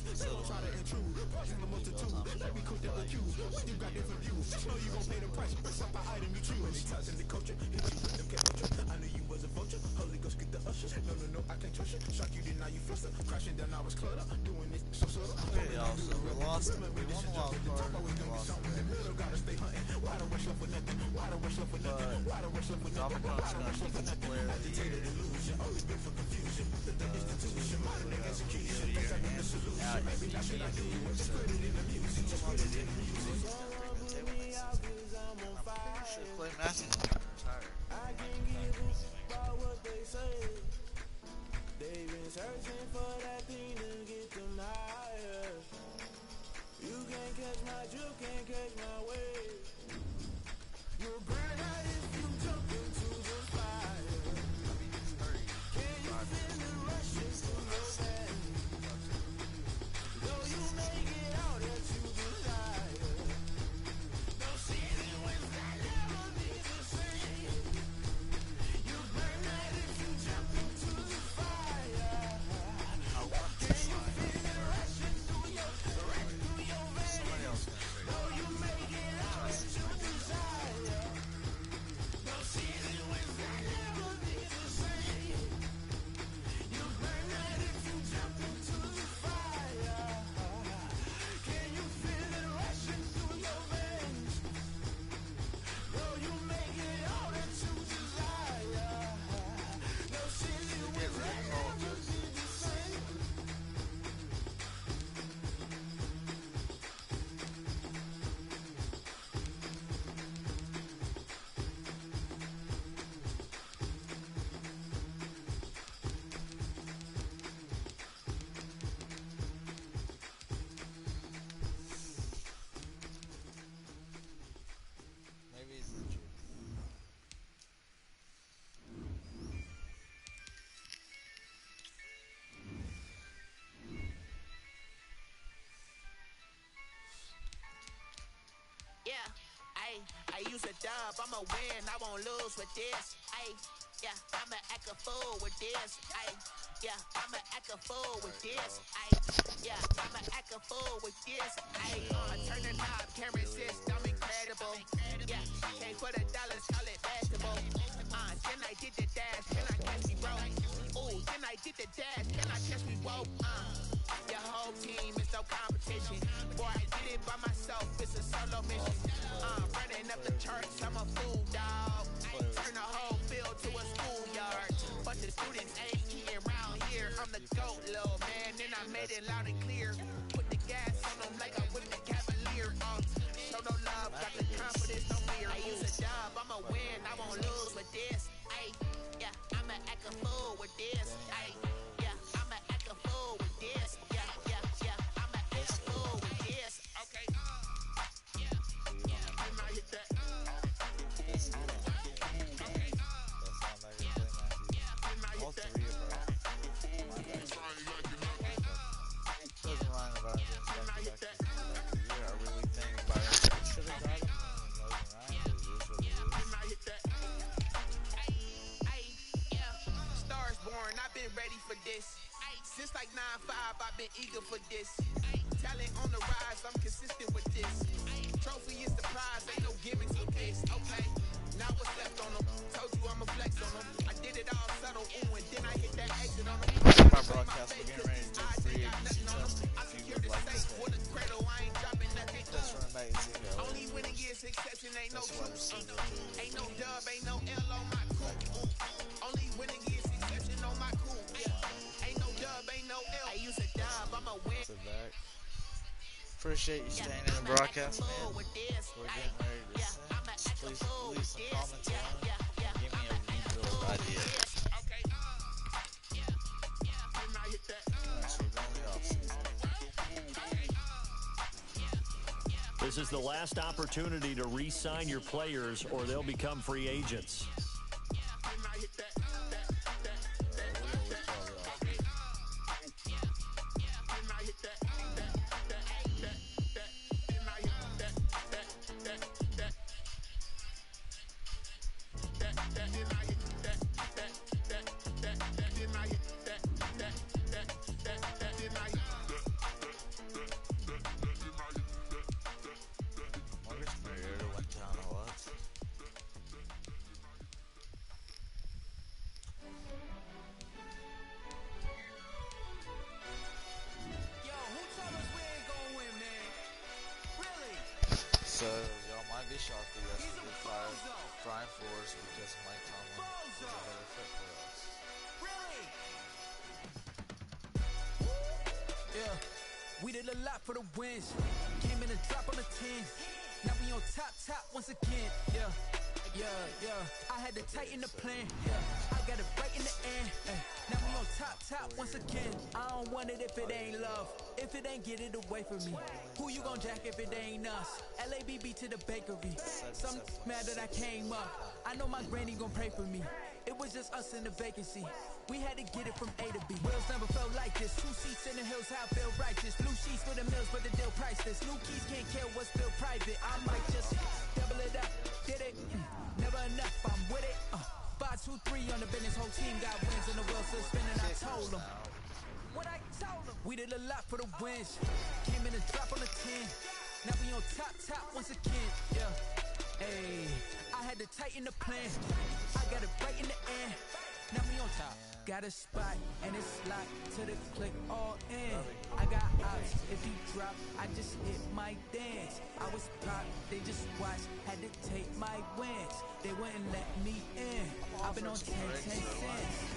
They gon' try to intrude. Poison the multitude. Let me cook them accused. When you got different views, just know you gon' pay the price. Best up the item you choose. Many times in the culture, hit you with them vulture. I knew you was a vulture. Holy Ghost get the usher. No, no, no, I can't trust you. Shock you, then now you fluster. Crashing down, I was clutter. Doing it so subtle. Okay, y'all, so we lost. We won the wild card. We lost the middle. Gotta stay hunting. Why the rush left with nothing? Why the rush left with nothing? Why the rush left with nothing? Why the rush left with nothing? Agitated illusion. Always been for confusion. The institution. Modern day execution. Think I need a solution. Maybe not should I do it? Just put it in the music. Just put it in the music. Should play Matthew retired. I can't give about what they say. They've been searching for that thing to get them higher. You can't catch my drill, can't catch my wave. You'll burn out if you jump into the fire. Can you feel the rushes through your veins? Though you make it out that you desire. No city wins that never be the same. You burn out if you jump into the fire. Can you feel the rushes through your veins? Though you make it out that you desire. No city wins that never be the same. You burn out if you jump into the fire. Can you feel it rushing through your veins? Though you make it all that you desire. No city wins that never be the same. Maybe it's the truth. Yeah, I use a dub, I'ma win, I won't lose with this. Yeah, I'ma act a fool with this. Yeah, I'ma act a fool with this. Yeah, I'ma act a fool with this. Turn the knob, camera system incredible. Yeah, came for the dollars, call it basketball. Then I did the dash, can I catch me, bro? Ooh, then I did the dash, can I catch me, bro? Your whole team is no competition. Boy, I did it by myself, it's a solo mission. Running up the charts, I'm a fool, dog. Turn the whole field to a schoolyard. But the students ain't eating around here. I'm the GOAT, little man, and I made it loud and clear. Put the gas on them like I whipped the Cavalier. Show no love, got the confidence, no fear. I use a dub, I'ma win, I won't lose with this. Yeah, I'ma act a fool with this. Yeah, I'ma act a fool with this. Yeah, I'ma act a fool with this. Okay. Yeah, I hit that. That's not like you're playing Matthew. All three of our doesn't rhyme about it. We are really thinking about it. Should have got him. Stars born, I've been ready for this. Since like 9-5, I've been eager for this. Talent on the rise, I'm consistent with this. Trophy is the prize, ain't no gimmicks with this. Okay, now what's left on them? Told you I'ma flex on them. I did it all subtle, ooh, and then I hit that exit on them. Our broadcast, we're getting ready to do free agency testing. If you would like to stay, With a cradle, I ain't dropping nothing. just run back and see that. Only winning is exception, ain't no That's what truth. I'm saying. Ain't no dub, ain't no L on my coupe. Only winning is exception on my coupe. Yeah. Ain't no dub, ain't no L. I use a dub, I'ma win. Sit back. Appreciate you staying in the broadcast, man. We're getting ready to send. Just please leave some comments on it. And give me a rebuild idea. Okay. Alright, so we're going to the offseason. This is the last opportunity to re-sign your players or they'll become free agents. pretty shocked that yes, we did fire Brian Flores because Mike Tomlin was a better fit for us. Yeah, we did a lot for the wins. Came in a drop on the 10. Now we on top once again. Yeah. I had to tighten the plan. Yeah, I got it right in the end. Now we on top once again. I don't want it if it ain't love. If it ain't, get it away from me. Who you gon' jack if it ain't us? LABB to the bakery. Some mad that I came up. I know my granny gon' pray for me. It was just us in the vacancy. We had to get it from A to B. Wheels never felt like this. 2 seats in the hills, how I feel righteous. Blue sheets with the mills, but the deal priceless. New keys can't kill what's still private. I might just double it up. Get it? Never enough, I'm with it. 5, 2, 3 on the business. Whole team got wins and the wheels still spinning. I told them what I told them. We did a lot for the wins. Came in a drop on the 10. Now we on top once again. Yeah. Hey, I had to tighten the plan. I got it right in the end. Now we on top. Got a spot and it's locked to the click all in. I got ops. If he drop, I just hit my dance. I was popped, they just watched, had to take my wins. They wouldn't let me in. I've been on 10 cents.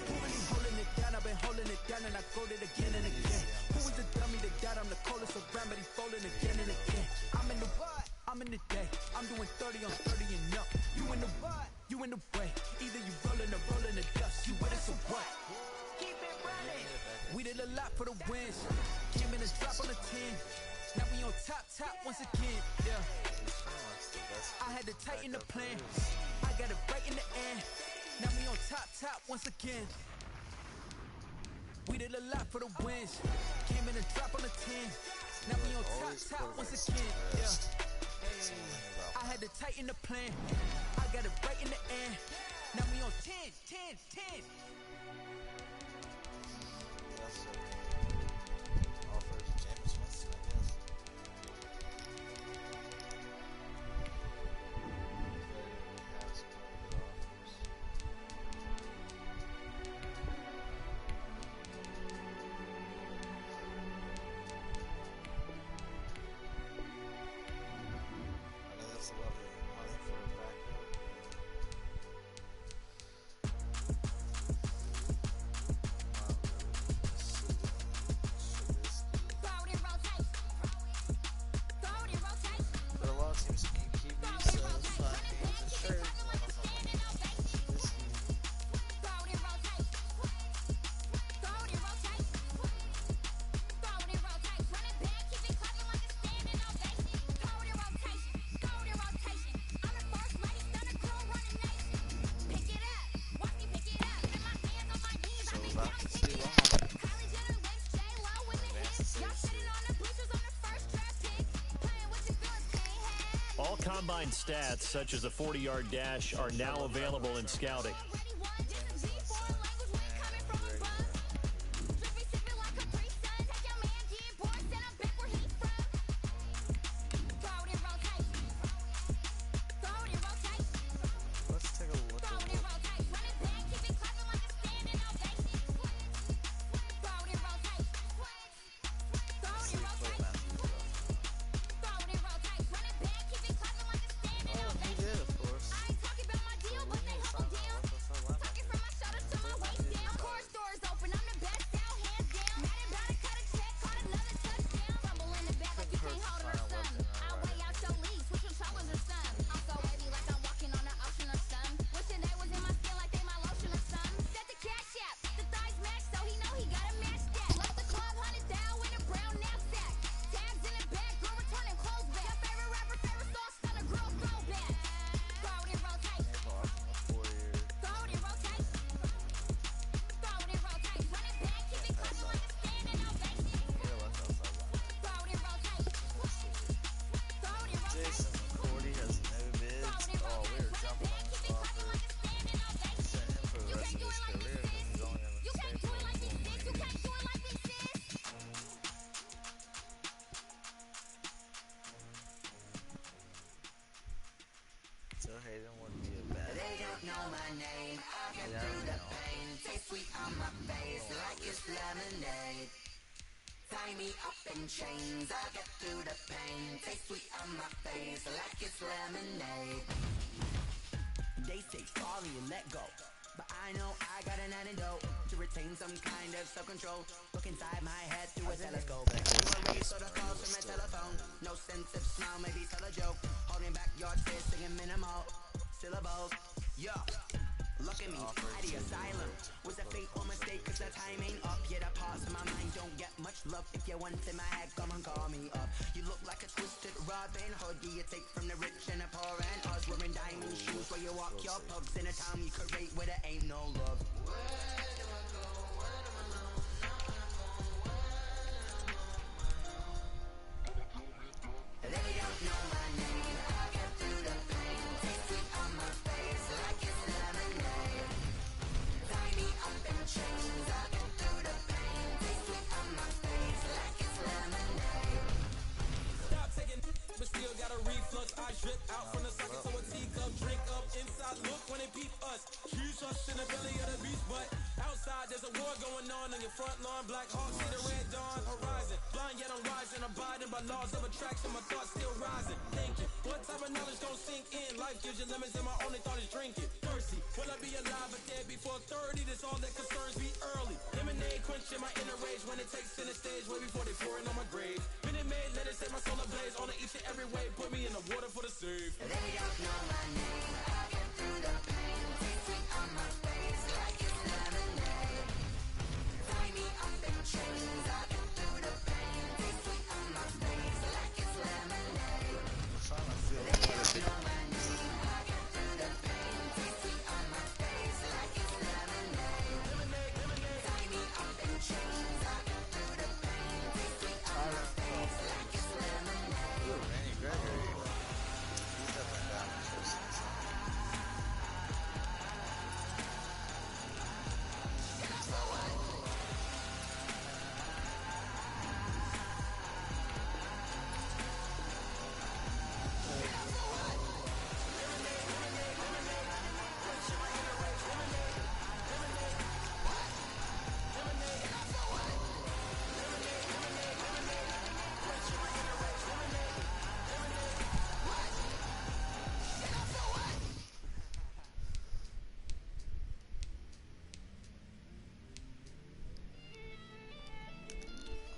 Who really holding it down? I've been holding it down and I go it again and again. Who is the dummy that doubt? I'm the coldest around, but he folding again and again. I'm in the what? I'm in the day. I'm doing 30 on 30 and up. You in the what? You in the way. Either you rolling or rolling the dust. You with us or what? Keep it running. We did a lot for the wins. Came in a drop on the 10. Now we on top once again. Yeah. I had to tighten the plan. I got it right in the end. Now we on top once again. We did a lot for the wins. Came in a drop on the 10. Now we on top once again. Yeah. I had to tighten the plan. I got it right in the end. Now we on 10. Offers James Winston, I guess. That's a lot of money for a backup. But a lot of teams can keep these the shirt. All combine stats, such as a 40-yard dash, are now available in scouting. Let's take a look at he did, of course. So we need to find out what the me up in chains, I get through the pain. Taste sweet on my face like it's lemonade. They say sorry and let go, but I know I got an antidote to retain some kind of self-control. Look inside my head through a telescope. Worry sort of calls from a telephone. No sense of smile, maybe tell a joke. Holding back your tears, singing minimal syllables. Yo, look at me, at the asylum. Was a fate or mistake, cause the time ain't up. Yet the parts of my mind don't get much love. If you want in my head, come and call me up. You look like a twisted Robin Hood. You take from the rich and the poor and us. Wearing diamond shoes where you walk your pugs. In a town you create where there ain't no love. They don't know my name. I get through the pain. Taste sweet on my face like it's lemonade. Tie me up in chains. I get through the pain. Taste sweet on my face like it's lemonade. Stop taking, but still got a reflux. I drip out from the socket to a teacup. Drink up inside, look when it peep us. Choose us in the belly of the beast, but outside there's a war going on your front lawn. Black Hawk see the red dawn horizon. Blind yet I'm rising, abiding by laws of attraction. My thoughts still rising. Thinking, what type of knowledge don't sink in? Life gives you lemons and my only thought is drinking. Thirsty, will I be alive or dead before 30? That's all that concerns me early. Lemonade quenching my inner rage when it takes center stage way before they pour it on my grave. Minute Maid, let it set my soul ablaze on each and every way. Put me in the water for the save. They don't know my name. I get through the pain. Taste sweet on my face like it's lemonade. Tie me up in chains. I get through the pain. Taste sweet on my face like it's lemonade. They don't know my name. I get through the pain. Taste sweet on my face like it's lemonade. Tie me up in chains. I get through the pain. Taste sweet on my face like it's lemonade. Randy Gregory. He's definitely down with this.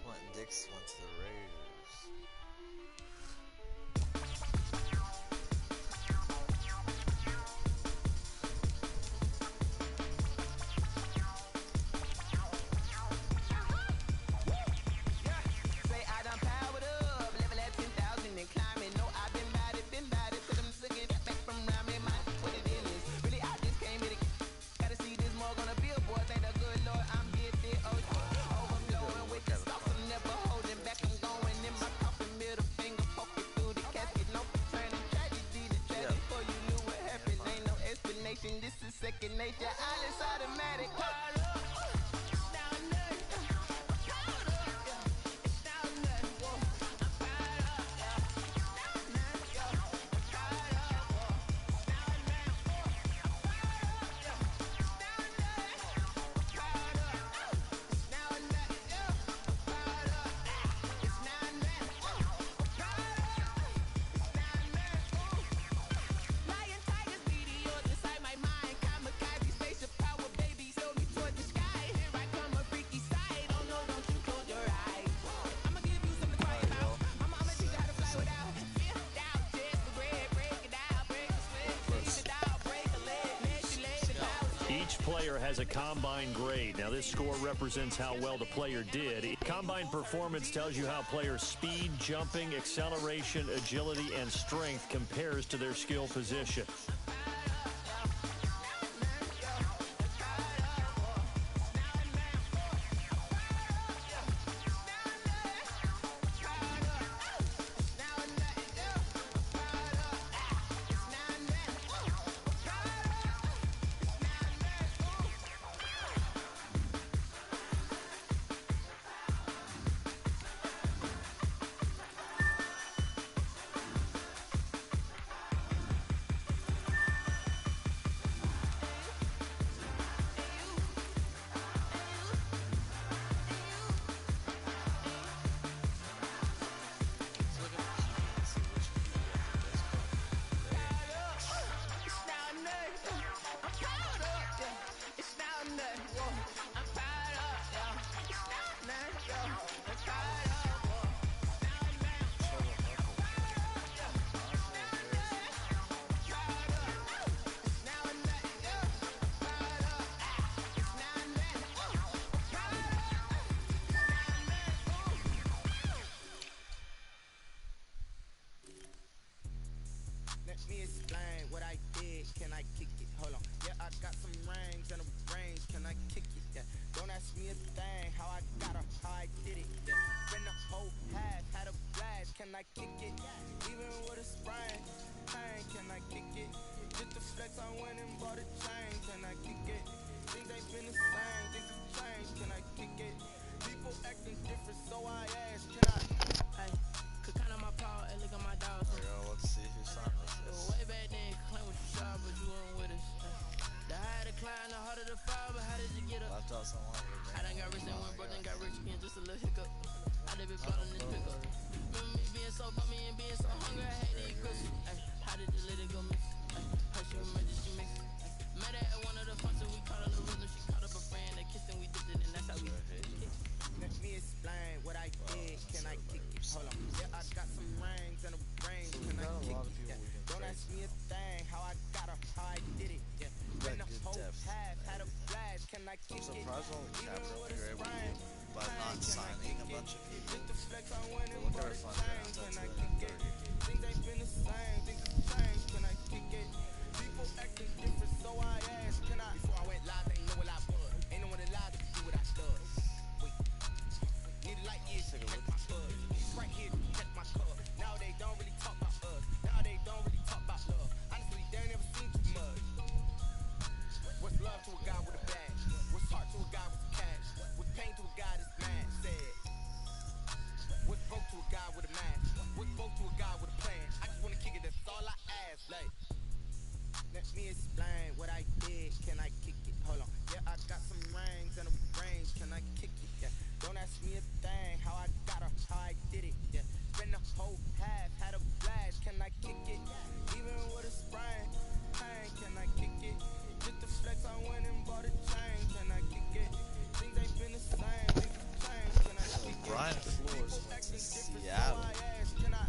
Quentin Dix went to the Raiders. Say I done powered up, level at 10,000 and climbing. No, I've been bad it, till I'm sick of it. Back from around me, mind what it is. Really, I just came here to gotta see this mug on a billboard. Thank the good Lord, I'm gifted. Overflowing with the sauce, I'm never holding back. I'm going in my coffin, middle finger poking through the casket. No turning tragedy to tragic. Before you knew what happened, ain't no explanation. This is second nature. All is automatic. Lion, tigers, meteors inside my mind. Kamikaze, spaceship power, baby, sold me toward the sky. Here I come, a freaky side. Oh no, don't you close your eyes. I'ma give you something to cry about. I'ma teach you how to fly without fear. Doubt, just the bread, break it out, break the sweat, break it out, break a leg, manipulate the power. Each player has a combine grade. Now, this score represents how well the player did. Combine performance tells you how players' speed, jumping, acceleration, agility, and strength compares to their skill position. can I kick it? Even with a sprain, pain, can I kick it? Just the flex, I went and bought a chain, can I kick it? Things ain't been the same, things have changed, can I kick it? People acting different, so I ask, can I? Hey, could count on my power, and look at my dogs. There we go. Let's see who signed with this. Way back then, claim what you saw, but you weren't with us. The higher the climb, the harder the fall, but how did you get up? Left out someone. I done got rich and went broke, then got rich again, just a little hiccup. I done been plotting this pickup. Remember me being so bummy and being so hungry, I hate to eat Christmas. How did you let it go miss? How she remember she mixed. Met her at one of the functions, we caught her the rhythm, she caught up a friend, they kissed and we dipped it, and that's how we Let me explain what I did, can I kick it? Hold on, yeah, I got some rings and a ring, can I kick it? Yeah. Don't ask me a thing, how I got her, how I did it, yeah. Been the whole half, had a blast, can I kick it? Surprised all the cap Even with a you're able to sprain, do by not signing a bunch of people. just the flex, I went and Look at bought our a fund chain, balance, can I that's kick it? Things ain't been the same, things have changed, can I kick it? People acting different, so I ask, can I? Before I went live, they ain't know what I was. Ain't no one alive to do what I does. Wait, need a light years to check my buzz. He's right here to check my cup. Now they don't really talk about us. Now they don't really talk about love. Honestly, they ain't never seen too much. What's love to a guy with a bag? What's heart to a guy with cash? What's pain to a guy that's mad? Sad. What's broke to a guy with a mask? What's broke to a guy with a plan? I just wanna kick it, that's all I ask. Like, let me explain what I did. Can I kick it? Hold on. Yeah, I got some rings and a range. Can I kick it? Yeah. Don't ask me a thing. How I got her, how I did it. Yeah. Spend the whole half, had a blast. Can I kick it? Even with a sprain, pain. Can I kick it? Just the flex, I went and bought a chain. Can I kick it? Things ain't been the same. Things have changed. Can I kick it? Brian Flores People went to acting different, so Seattle. I ask, can I?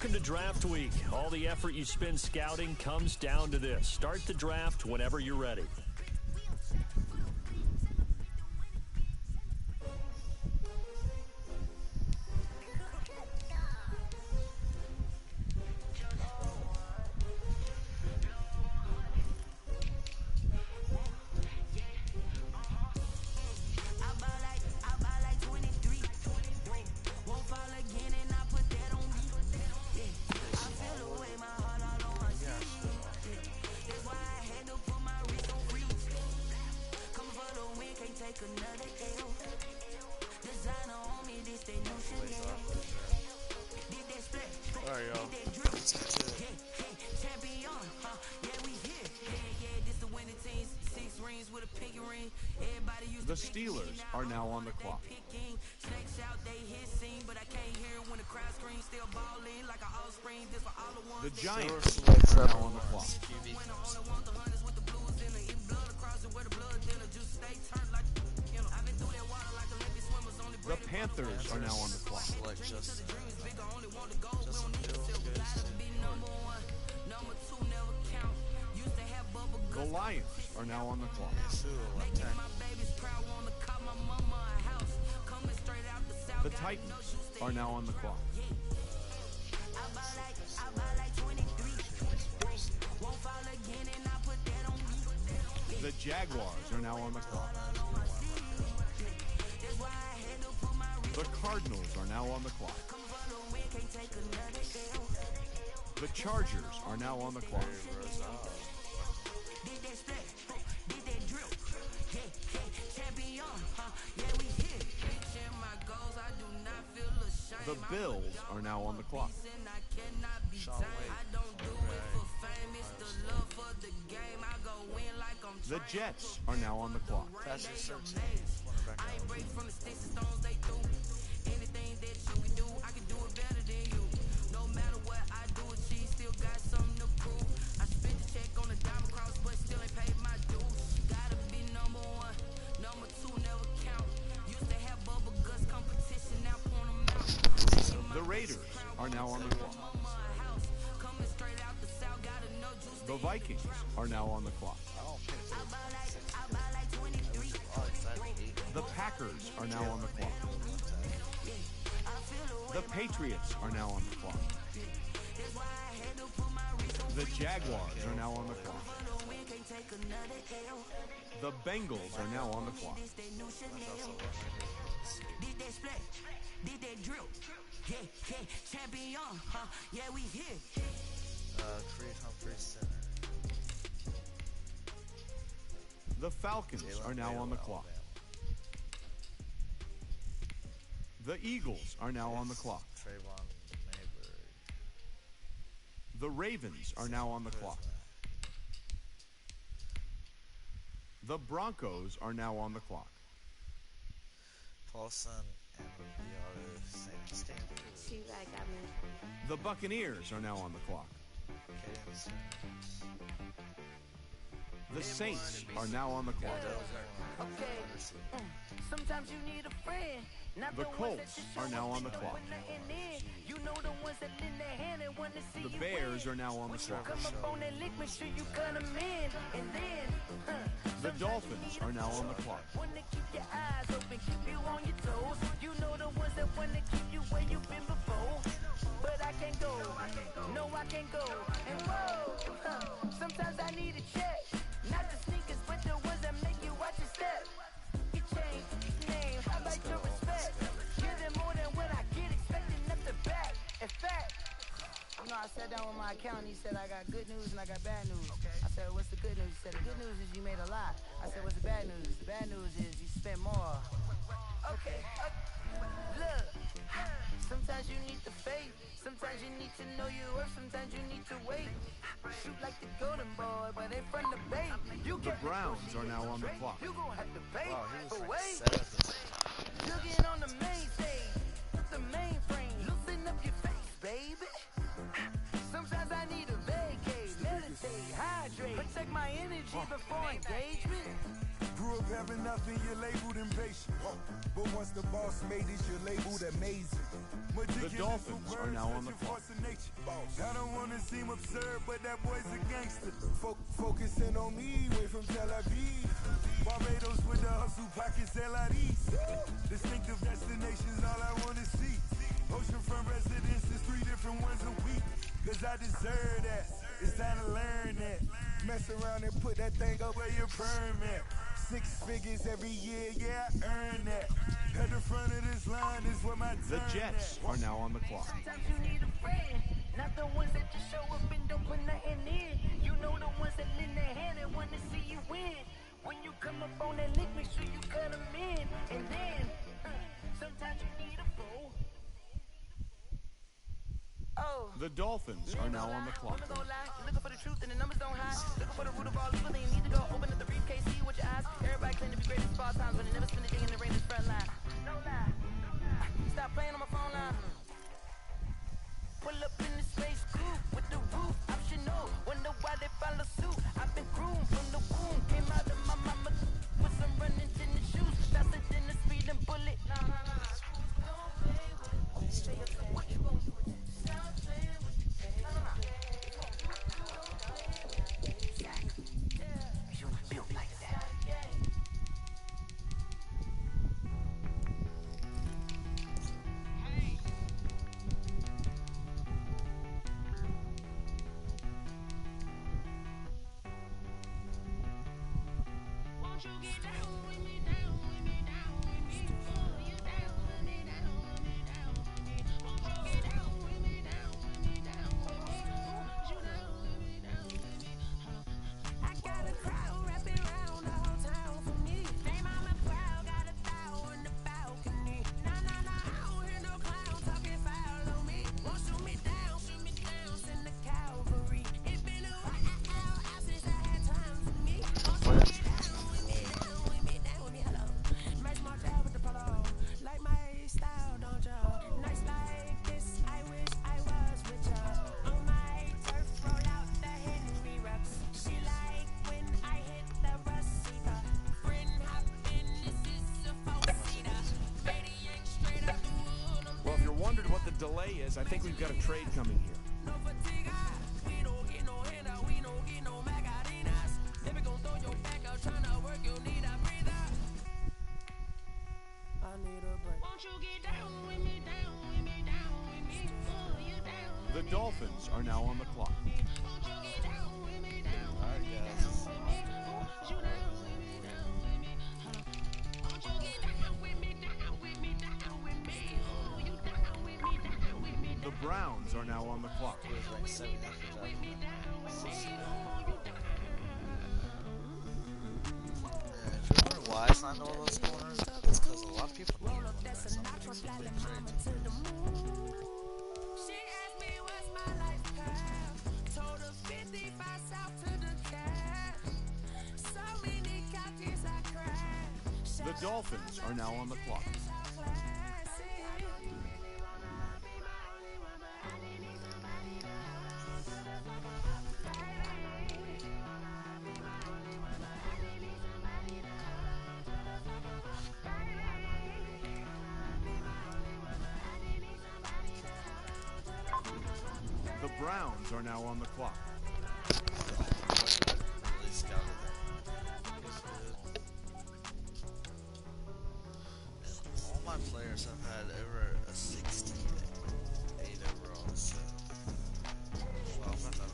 Welcome to Draft Week. All the effort you spend scouting comes down to this. Start the draft whenever you're ready. Alright, y'all. The Steelers are now on the clock. The Giants are now on the clock. The Panthers are now on the clock. Select Justin Fields goes The Lions are now on the clock. to left tackle. The Titans are now on the clock. The Jaguars are now on the clock. The Cardinals are now on the clock. The Chargers are now on the clock. The Bills are now on the clock. Sean Wade. The Jets are now on the clock. Passer 13. Cornerback. The Raiders are now on the clock. The Vikings are now on the clock. The Packers are now on the clock. The Patriots are now on the clock. The Jaguars are now on the clock. The Bengals are now on the clock. Creed Humphrey center. The Falcons are now on the clock. The Eagles are now on the clock. Trayvon Mayberg. The Ravens are now on the clock. The Broncos are now on the clock. Paulson and the Stanford. The Buccaneers are now on the clock. Caden Sanders. The Saints are now on the clock. Sometimes you need a friend. The Colts are now on the clock. You know the ones that lend their hand and want to see The you Bears win. are now on the clock. Come up on that lick, make sure you cut them in. And then, The Dolphins are now on the clock. want to keep your eyes open, keep you on your toes. You know the ones that want to keep you where you've been before. But I can't go, no I can't go. And whoa, sometimes I need a check. Not the sneakers, but the ones that make you watch your step. You change name, I like your respect. Give them more than what I get, expecting them to back. In fact, you know, I sat down with my accountant, he said I got good news and I got bad news. I said, what's the good news? He said, the good news is you made a lot. I said, what's the bad news? The bad news is you spent more. Okay, look, sometimes you need the faith. Sometimes you need to know your worth, sometimes you need to wait. Shoot like the golden boy, but they from the bay. You The Browns are now on the clock. You gon' have to pay. Wow, he was But like wait, 7th. looking on the main stage, the mainframe, loosen up your face, baby. Sometimes I need a vacate, meditate, hydrate, protect my energy before engagement. Grew up having nothing, you're labeled impatient. But once the boss made it, you're labeled amazing. The Dolphins are now on the clock. I don't want to seem absurd, but that boy's a gangster. Focusing on me, way from Tel Aviv. Barbados with the hustle pockets, LIDs. Distinctive destinations, all I want to see. Oceanfront residences, 3 different ones a week. Cause I deserve that, it's time to learn that. Mess around and put that thing up where your perm at. 6 figures every year, yeah, I earn that. At the front of this line is where my The turn Jets at. are now on the clock. Sometimes you need a friend, not the ones that just show up and don't put nothing in. You know the ones that lend their hand and want to see you win. When you come up on that lick, make sure you cut them in. And then, sometimes you need a fool. Oh. The Dolphins are now on the clock. Women gon' lie, you're looking for the truth and the numbers don't hide. Looking for the root of all evil, then you need to go open up the briefcase, see with your eyes. Everybody claim to be great at small times, but they never spend a day in the Raiders' front line. No lie. Stop playing on my phone line. Pull up in the space coupe with the roof optional. Wonder why they follow suit. I've been groomed from the womb. Came out of my mama with some running tennis shoes. Faster than a speeding bullet. Nah. Don't play with it. Stay up there. What you gon' do with it? Stop playing with it. You built like that. Won't you get down with me, down with me, down with me? Oh, you down with me, down with me, down with me. Won't you get down with me, down with me, down with me? Oh, you down with me, down with me? I got a crowd wrapping around the whole town for me. Name on the crowd, got a thou on the balcony. Nah, I don't hear no clown talking foul on me. Won't shoot me down, send the cavalry. It's been a while since I had time for me. Won't you get down with me, down with me, down with me? Hello. Match my job with the polo. Like my style, don't you? Nights like this, I wish I was richer. On my turf, roll out the Henry Rux. She like when I hit the receiver. Friend hop in, this is a four-seater. Radiant straight up the wood. Well, if you're wondering what the delay is, I think we've got a trade coming here. No fatigue, we don't get no handout, we don't get no Macarinas. Never gon' throw your back out, tryna work, you need a breather. I need a break. Won't you get down with me, down with me, down with me? Oh, you down with The me, Dolphins are now on the clock. won't you get down with me, down with me, down with me? Oh, you down with me, down with me? Won't you get down with me, down with me, down with me? Oh, you down with me, down with me, The Browns are now on the clock. It was like 7 after that. with me, down with me? Oh, you down. Yeah, if you wonder why I signed all those corners, it's because a lot of people need corners. Some people just big trade. She asked me what's my life path. Told her 55 south to the cat. So many couches I crashed. The Dolphins are now on the clock. The Browns are now on the clock. Really scouted them. He's good. And all my players have had over a 68 overall. So, well, I'm not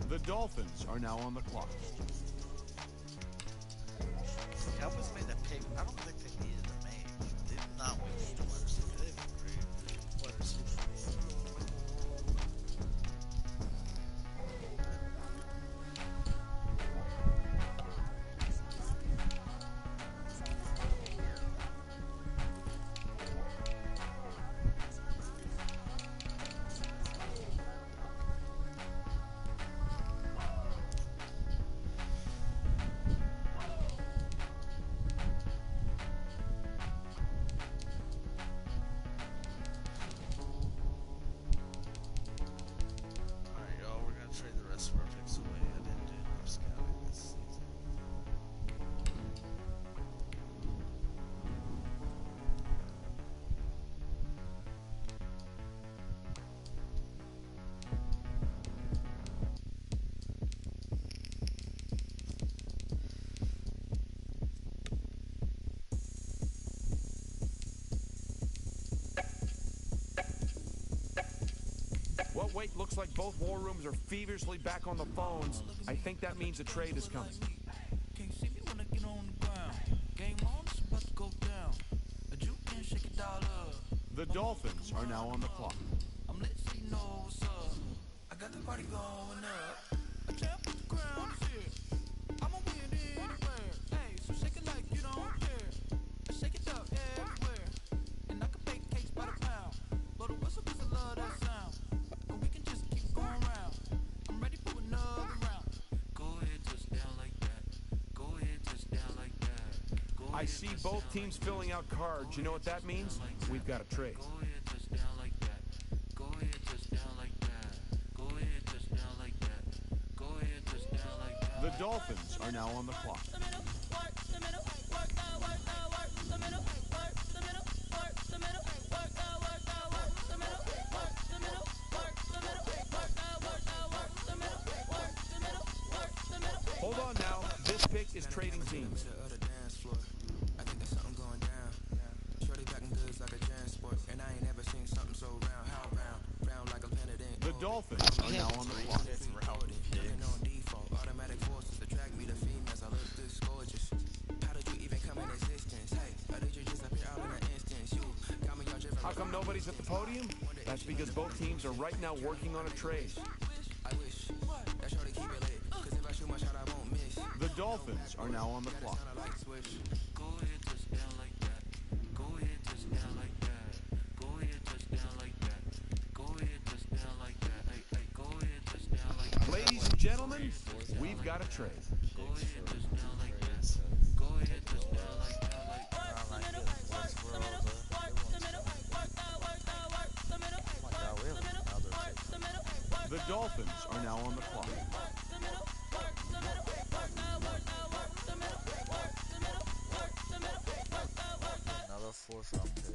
The Dolphins are now on the clock. The Cowboys made that pick. I don't think they needed to make. They did not need a wide receiver. They have a great wide receiver. wait, looks like both war rooms are feverishly back on the phones. I think that means a trade is coming. Can't see me when I get on the ground. Game on, it's about to go down. A juke and shake it all up. The Dolphins are now on the clock. I'm lit, so you know what's up. I got the party going up. A champ with the crown is here. I'ma win anywhere. Hey, so shake it like you don't care. Shake it up everywhere. And I can bake cakes by the pound. Blow the whistle 'cause I love that sound. And we can just keep going round. I'm ready for another round. Go ahead, touch down like that. Go ahead, touch down like that. I see both teams filling out cards. You know what that means? We've got a trade. Go ahead, touch down like that. Go ahead, touch down like that. Go ahead, touch down like that. Go ahead, touch down like that. The Dolphins are now on the clock. Hold on now. This pick is trading teams. I think there's something going down. Shorty packing goods like a transport, and I ain't never seen something so round. How round? Round like a planet in. The Dolphins are now on the clock. Looking on default, automatic forces attract me to females. I look this gorgeous. How did you even come in existence? Hey, or did you just appear out in an instance? You got me all driven. How come nobody's at the podium? That's because both teams are right now working on a trade. I wish that shorty keep it lit, 'cause if I shoot my shot, I won't miss. The Dolphins are now on the clock. Kinda like switch. Go ahead, touch down like that. Go ahead, touch down like that. Go ahead, touch down like that. Go ahead, touch down like that. Hey, hey, go ahead, touch down like that. Ladies and gentlemen, we've got a trade. Go ahead, touch down like that. Go ahead, touch down like that. The Dolphins are now on the clock. Another fourth round pick.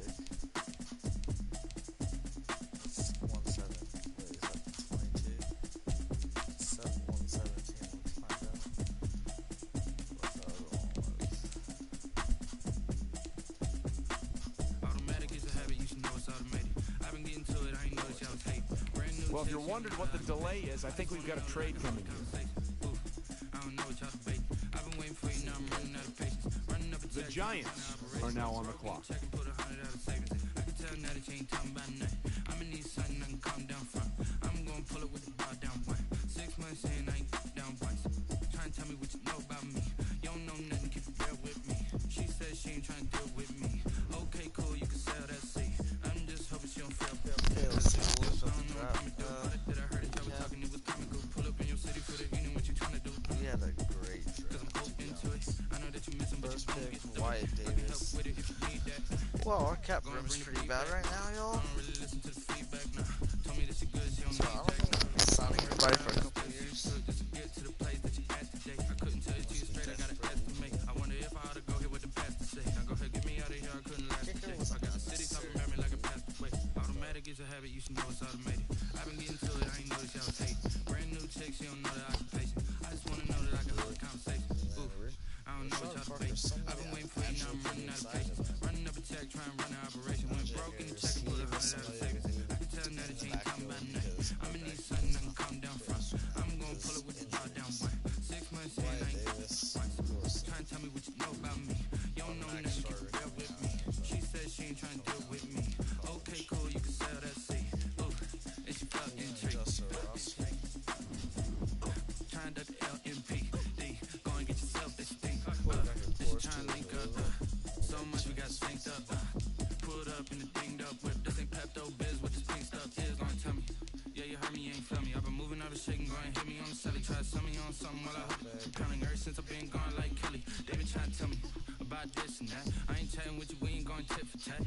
It's 1-7. Wait, is that 22? 117. Let's find out what the other one was. Automatic is a habit, you should know it's automated. I've been getting to it, I ain't noticed y'all was hating. Brand new. Well, if you're wondering what the delay is, I think we've got a trade coming here. I don't know what y'all debating. I've been waiting for you, now I'm running out of patience. Running up a The Giants are now on the clock. check and put 100 out of savings. I can tell now that you ain't talking about nothing. I'm gonna need something I can calm down from. I'm gonna pull it with the bar down one. 6 months in, I ain't down once. Trying to tell me what you know about me. You don't know nothing, keep it real with me. She said she ain't trying to deal with me. Okay, cool, you can sell that seat. I'm just hoping she don't fail. Okay, let's see what was up the draft. That I heard it, y'all was talking, it was comical. Pull up in your city for the evening, what you trying to do? We had a great draft. Open to it. I know that you miss him, but First you won't pick, get Wyatt Davis. with it if you need that. Well, our cap room's pretty bad right now, y'all. Don't really listen to the feedback now. Told me that she good, she don't So I don't think I'm gonna be signing anybody for a couple of years. just to get to the place that you at today. I couldn't tell you to you straight, I gotta estimate. I wonder if I ought to go here with the pastor say. Now go ahead, get me out of here, I couldn't last a day. I got the city talking about me like a pastor way. Automatic is a habit, you should know it's automated. I've been getting to it, I ain't noticed y'all was hating. Brand new chick, she don't know the occupation. I just wanna know that I can hold a conversation. Ooh, I don't know what y'all debating. I've been waiting for you, now I'm running out of patience. Running up a check, trying to run an operation. Went broke in the check and pull 100 out of savings. I can tell now that you ain't talking about nothing. I'm gonna need something I can calm down from. I'm gonna pull it with the bar down one. 6 months in, I ain't once. Trying to tell me what you know about me. You don't know nothing, keep it real with me. She said she ain't trying to deal with me. Okay, cool, you can sell that seat. Ooh, and she felt intrigued. Trying to the LMP. D, go and get yourself this thing. And she trying to link up. So much we got synced up. Pulled up in the dinged up whip. This ain't Pepto Biz with this pink stuff is gonna tell me. Yeah, you heard me, you ain't feel me. I've been moving out of shit and going hit me on the celly. Try to sell me on something while I hook it. Counting ever since I've been gone like Kelly. They been trying to tell me about this and that. I ain't chatting with you, we ain't going tit for tat.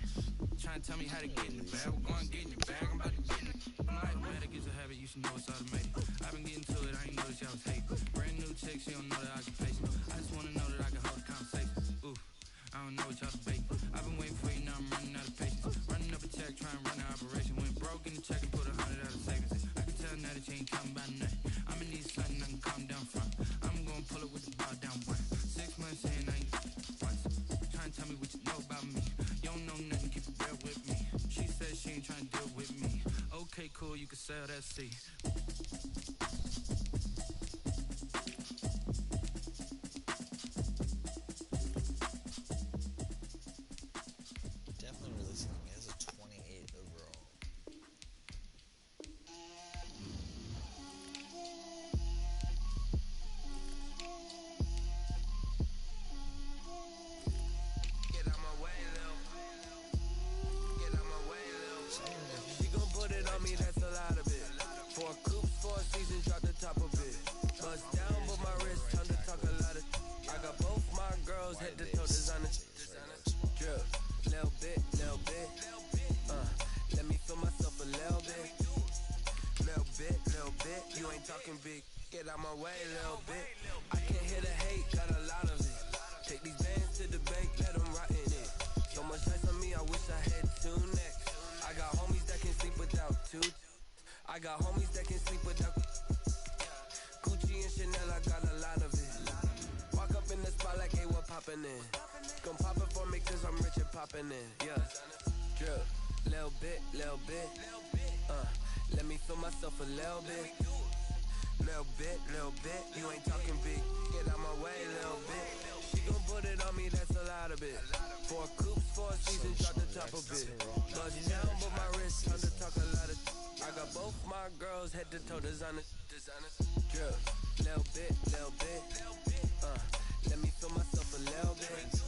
Trying to tell me how to get in the bag. We're going to get in the bag, I'm about to get in it. Automatic is a habit, you should know it's automated. I've been getting to it, I ain't noticed y'all was hating. Brand new chick, she don't know the occupation. I just wanna know that I can hold a conversation. Ooh, I don't know what y'all debating. I've been waiting for you, now I'm running out of patience. Running up a check, trying to run an operation. Went broke in the check and put 100 out of savings. I can tell now that you ain't talking about nothing. I'm gonna need something I can calm down from. I'm gonna pull it with the bar down one. 6 months in, I ain't once. Trying to tell me what you know about me. You don't know nothing, keep it real with me. She said she ain't trying to deal with me. Okay, cool, you you can sell that seed. Definitely releasing him. He has a 28 overall. Get out my way, Lil. Get out my way, Lil. She gon' put it on me, that's a lot of it. For a coupe, for a season, drop the top of it. Bust down, but my wrist, time to talk a lot of. I got both my girls, head to toe designer. Drip, little bit, little bit. Let me feel myself a little bit. Little bit. You ain't talking big. Get out my way, little bit. I can't hear the hate, got a lot of it. Take these bands to the bank, let them rot in it. So much ice on me, I wish I had two necks. I got homies that can sleep without two. I got homies that can sleep without Gucci and Chanel, I got a lot of it. Walk up in the spot like, hey, what poppin' in? Gon' pop it for me cause I'm rich and poppin' in. Yeah, drip, little bit. Let me feel myself a little bit. Little bit. You ain't talking big. Get out my way, little bit. She gon' put it on me, that's a lot of it. For a coupe, for a season, drop the top of it. Buzz down, but my wrist, time to talk a lot of. I got both my girls, head to toe designer. Drip, little bit. Let me feel myself a little bit.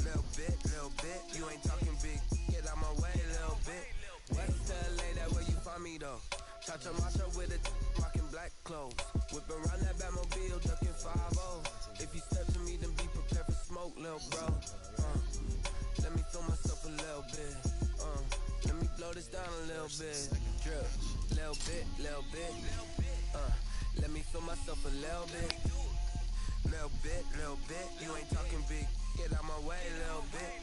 Little bit. You ain't talking big. Get out my way, little bit. West LA, that where you find me though. Touch a macho with a rockin' black clothes. Whip around that Batmobile, ducking 5-0. If you step to me, then be prepared for smoke, lil' bro. Let me feel myself a little bit. Let me blow this down a little bit. Drip, little bit. Let me feel myself a little bit. Little bit. You ain't talking big. Get out my way, little bit.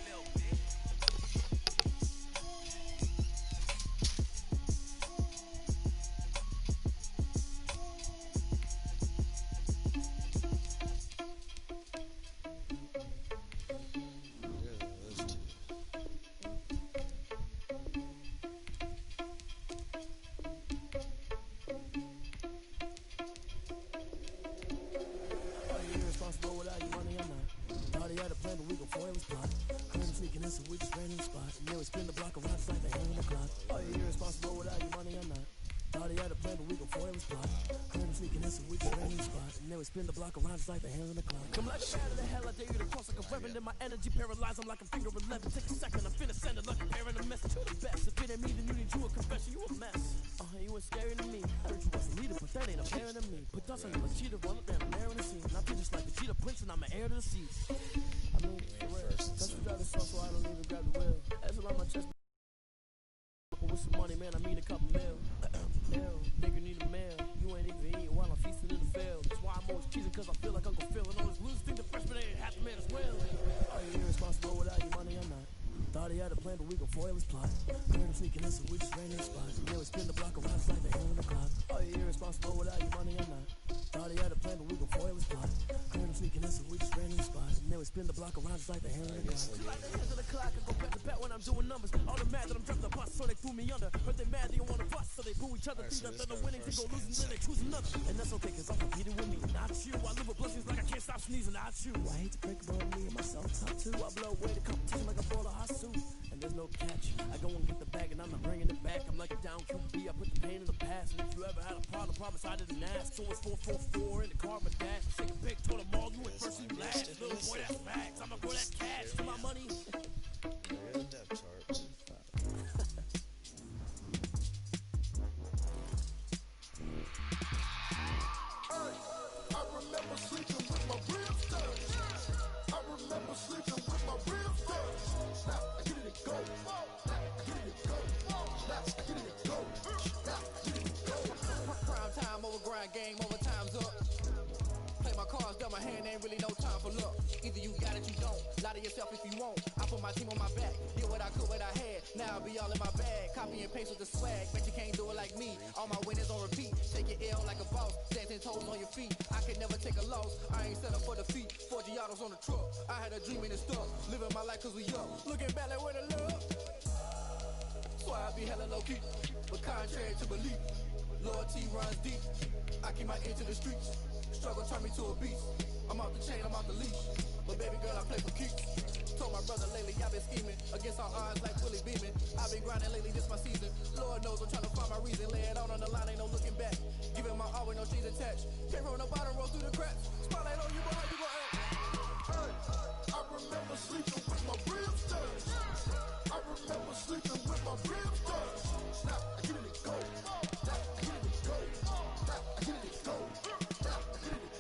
Spin the block around just like the hand on the clock. Come like a out of the hell, I dare you to cross like a reverend. And my energy paralyzed, I'm like a finger 11. Take a second, I'm finna send it like a parent a message to the best. If it ain't me, then you need you a confession, you a mess. You ain't scary to me. I heard you was a leader, but that ain't apparent to me. Put dust on you, a cheater, run up there, I'm in the scene. And I feel just like the cheetah prince, and I'm an heir to the seats. I mean, for real, that's the drive the song, so I don't even grab the wheel. As on my chest, with some money, man, I mean a couple mil. Nigga need a meal. You ain't even eating while I'm feasting in the field. That's why I'm always cheesing, cause I feel like Uncle Phil. And all this loose thing, the freshman ain't half the man as well. Are you irresponsible without your money? I'm not. Thought he had a plan, but we gon' foil his plot. Heard him sneaking in, so we just ran his spot. Yeah, we spin the block around just like the hand on the clock. Are you irresponsible without your money? I'm not. Thought he had a plan, but we gon' foil his plot. Heard him sneaking in, so we just ran his spot. And then we spin the block around just like the hand on the clock. Like the hands of the clock, I go back to back when I'm doing numbers. All the mad that I'm dropping the bus, so they threw me under. Heard they mad, they don't wanna bust, so they boo each other. Think that they're the winning, they go losing, then they choose another. And that's okay, cause I'm competing with me, not you. I live with blessings like I can't stop sneezing, not you. I hate to break about me and myself top two. I blow away the competition like a ball of hot soup. And there's no catch. I go and get the bag and I'm not bringing it back. I'm like a down QB, I put the pain in the past. And if you ever had a problem, promise I didn't ask. So it's 444 in the car, my dash. Take a big total mall, you went first and last. Little boy, that's facts. I'ma grow that cash to my money. There is a depth chart. I remember sleeping with my ribs touched. I remember sleeping with my ribs touched. Now I get it go. Now I get it go. Now I get it go. Now I get it go. Prime time over grind game, overtime's up. Play my cards, dealt my hand, ain't really no time for luck. Either you got it, you don't. Lie to yourself if you won't. I put my team on my back, did what I could, what I had. Now I'll be all in my bag, copy and paste with the swag. Bet you can't do it like me. All my winners on repeat. Take your L like a boss, stand 10 toes on your feet. I could never take a loss. I ain't set up for defeat. 4 Giottos on the truck. I had a dream and it stuck. Living my life cause we up. Looking back like where the love. So Swear I be hella low-key, but contrary to belief, loyalty runs deep. I keep my ear to the streets. Struggle turn me to a beast. I'm off the chain, I'm off the leash. But baby girl, I play for keeps. Told my brother lately I've been scheming against all odds like Willie Beeman. I've been grinding lately, this my season. Lord knows I'm trying to find my reason. Lay it out on the line, ain't no looking back. Giving my all with no strings attached. Came from the bottom, roll through the cracks. Spotlight on you, but how you gon' act? I remember sleeping with my ribs touched. I remember sleeping with my ribs touched. Now I get it go. Now I get it go. Now I get it go.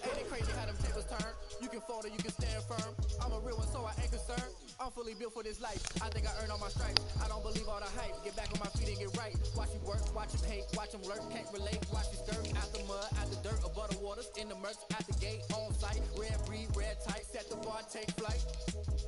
Ain't it crazy how them tables turn? You can fold or you can stand firm. I'm a real one, so I ain't concerned. I'm fully built for this life. I think I earned all my stripes. I don't believe all the hype. Get back on my feet and get right. Watch you work, watch him hate, watch him lurk. Can't relate, watch you skirt. Out the mud, out the dirt, above the waters, in the murks, out the gate, on site. Red breed, red tight, set the bar, take flight.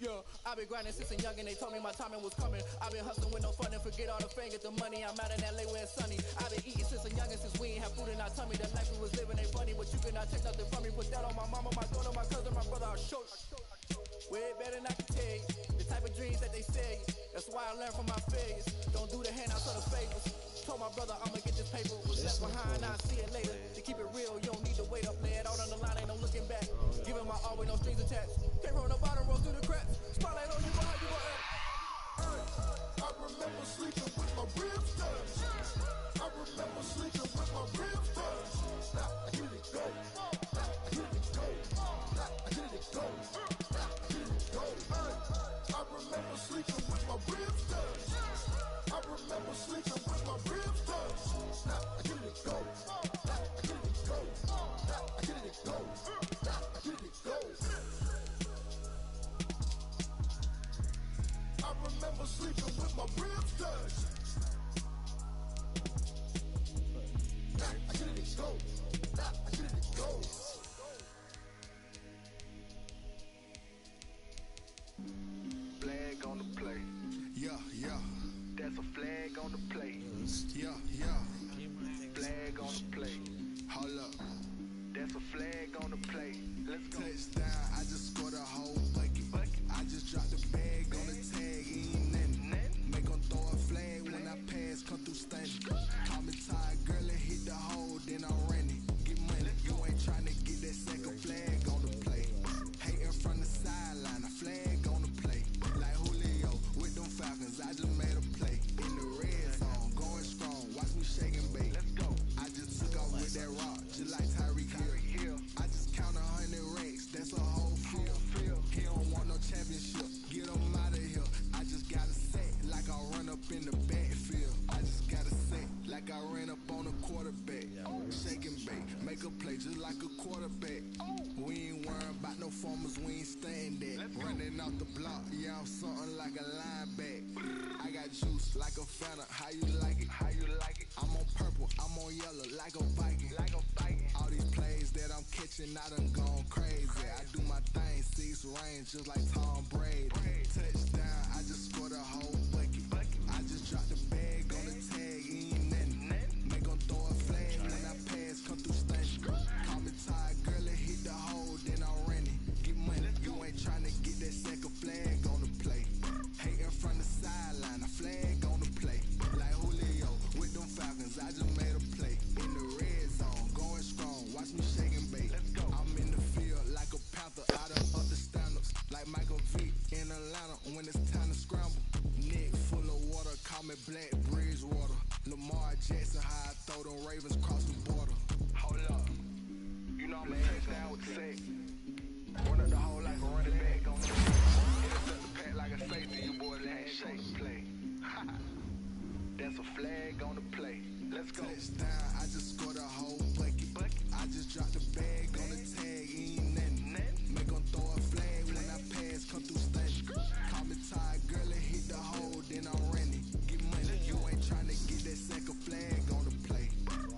Yeah, I've been grinding since a young and they told me my timing was coming. I've been hustling with no fun and forget all the fame, get the money. I'm out in LA where it's sunny. I've been eating since a youngin', since we ain't have food in our tummy. The life we was living ain't funny, but you cannot take nothing from me. Put that on my mama, my daughter, my cousin, my brother, I'll show you. Way better than I can tell you. The type of dreams that they sell you. That's why I learned from my failures. Don't do the handouts or the favors. Told my brother I'ma get this paper. Was left behind, I'll see it later. To keep it real, you don't need to wait up. Lay it out on the line, ain't no looking back. Giving my all with no strings attached. Came from the bottom, roll through the cracks. Spotlight on you, but how you gon' act? I remember sleeping with my ribs touched. I remember sleeping with my ribs touched. Now I get it go. Now I get it go. Now I get it go. Now I get it go. I remember sleeping with my ribs touched. I remember sleeping with my ribs touched. Now I get it go. Now I get it go. Now I get it go. Now I get it go. I remember sleeping with my ribs touched. Now I get it go. Now I get it go. Flag on the play. Yeah, yeah, That's a flag on the play. yeah, yeah. Flag on the play. Hold up. That's a flag on the play. Let's go. Touchdown, I just scored a whole bucket. I just dropped the bag on the tag, ain't nothing. Make 'em throw a flag when I pass, come through stunning. Call me tired, girl, and hit the hole, then I'm running. Get money, you ain't tryna get that second flag on the play. Hating from the sideline, a flag on the play. Like Julio with them Falcons, I just made a play. In the red zone, going strong, watch me shake and bake. Let's go. I just took off with that rock, just like Tyreek Hill. I just count 100 racks, that's a whole field. He don't want no championship, get him out of here. I just gotta say, like I run up in the backfield. I just gotta say, like I ran up on a quarterback. Shake and bake, make a play just like a quarterback. We ain't worrying about no formers, we ain't staying there. Running off the block, yeah, I'm something like a lineback. I got juice like a Fanta, how you like it? How you like it? I'm on purple, I'm on yellow, like a Viking. Like a Viking. All these plays that I'm catching, I done gone crazy. I do my thing, 6 range, just like Tom Brady. Touchdown, I just scored a whole bucket. I just dropped the bag on the tag, ain't nothing. Make 'em throw a flag when I pass, come through stunning. Call me tired, girl, and hit the hole, then I'm running. Get money, you ain't tryna get that second flag on the play. Hating from the sideline, a flag on the play. Like Julio with them Falcons, I just made a play. In the red zone, going strong, watch me shake and bake. I'm in the field like a panther, out of other standards. Like Michael Vick in Atlanta when it's time to scramble. Neck full of water, call me Black Bridgewater. Lamar Jackson, how I throw them Ravens cross the border. Hold up. You know I'm a touchdown with the sack. Run up the hole like a running back on the intercept the pack like a safety. You boys ain't shake play. That's a flag on the play. Let's go. Touchdown, I just scored a whole bucket. I just dropped the bag on the tag, ain't nothing. Make 'em throw a flag when I pass, come through stunning. Call me tired, girl, and hit the hole, then I'm running. Get money, you ain't tryna get that second flag on the play.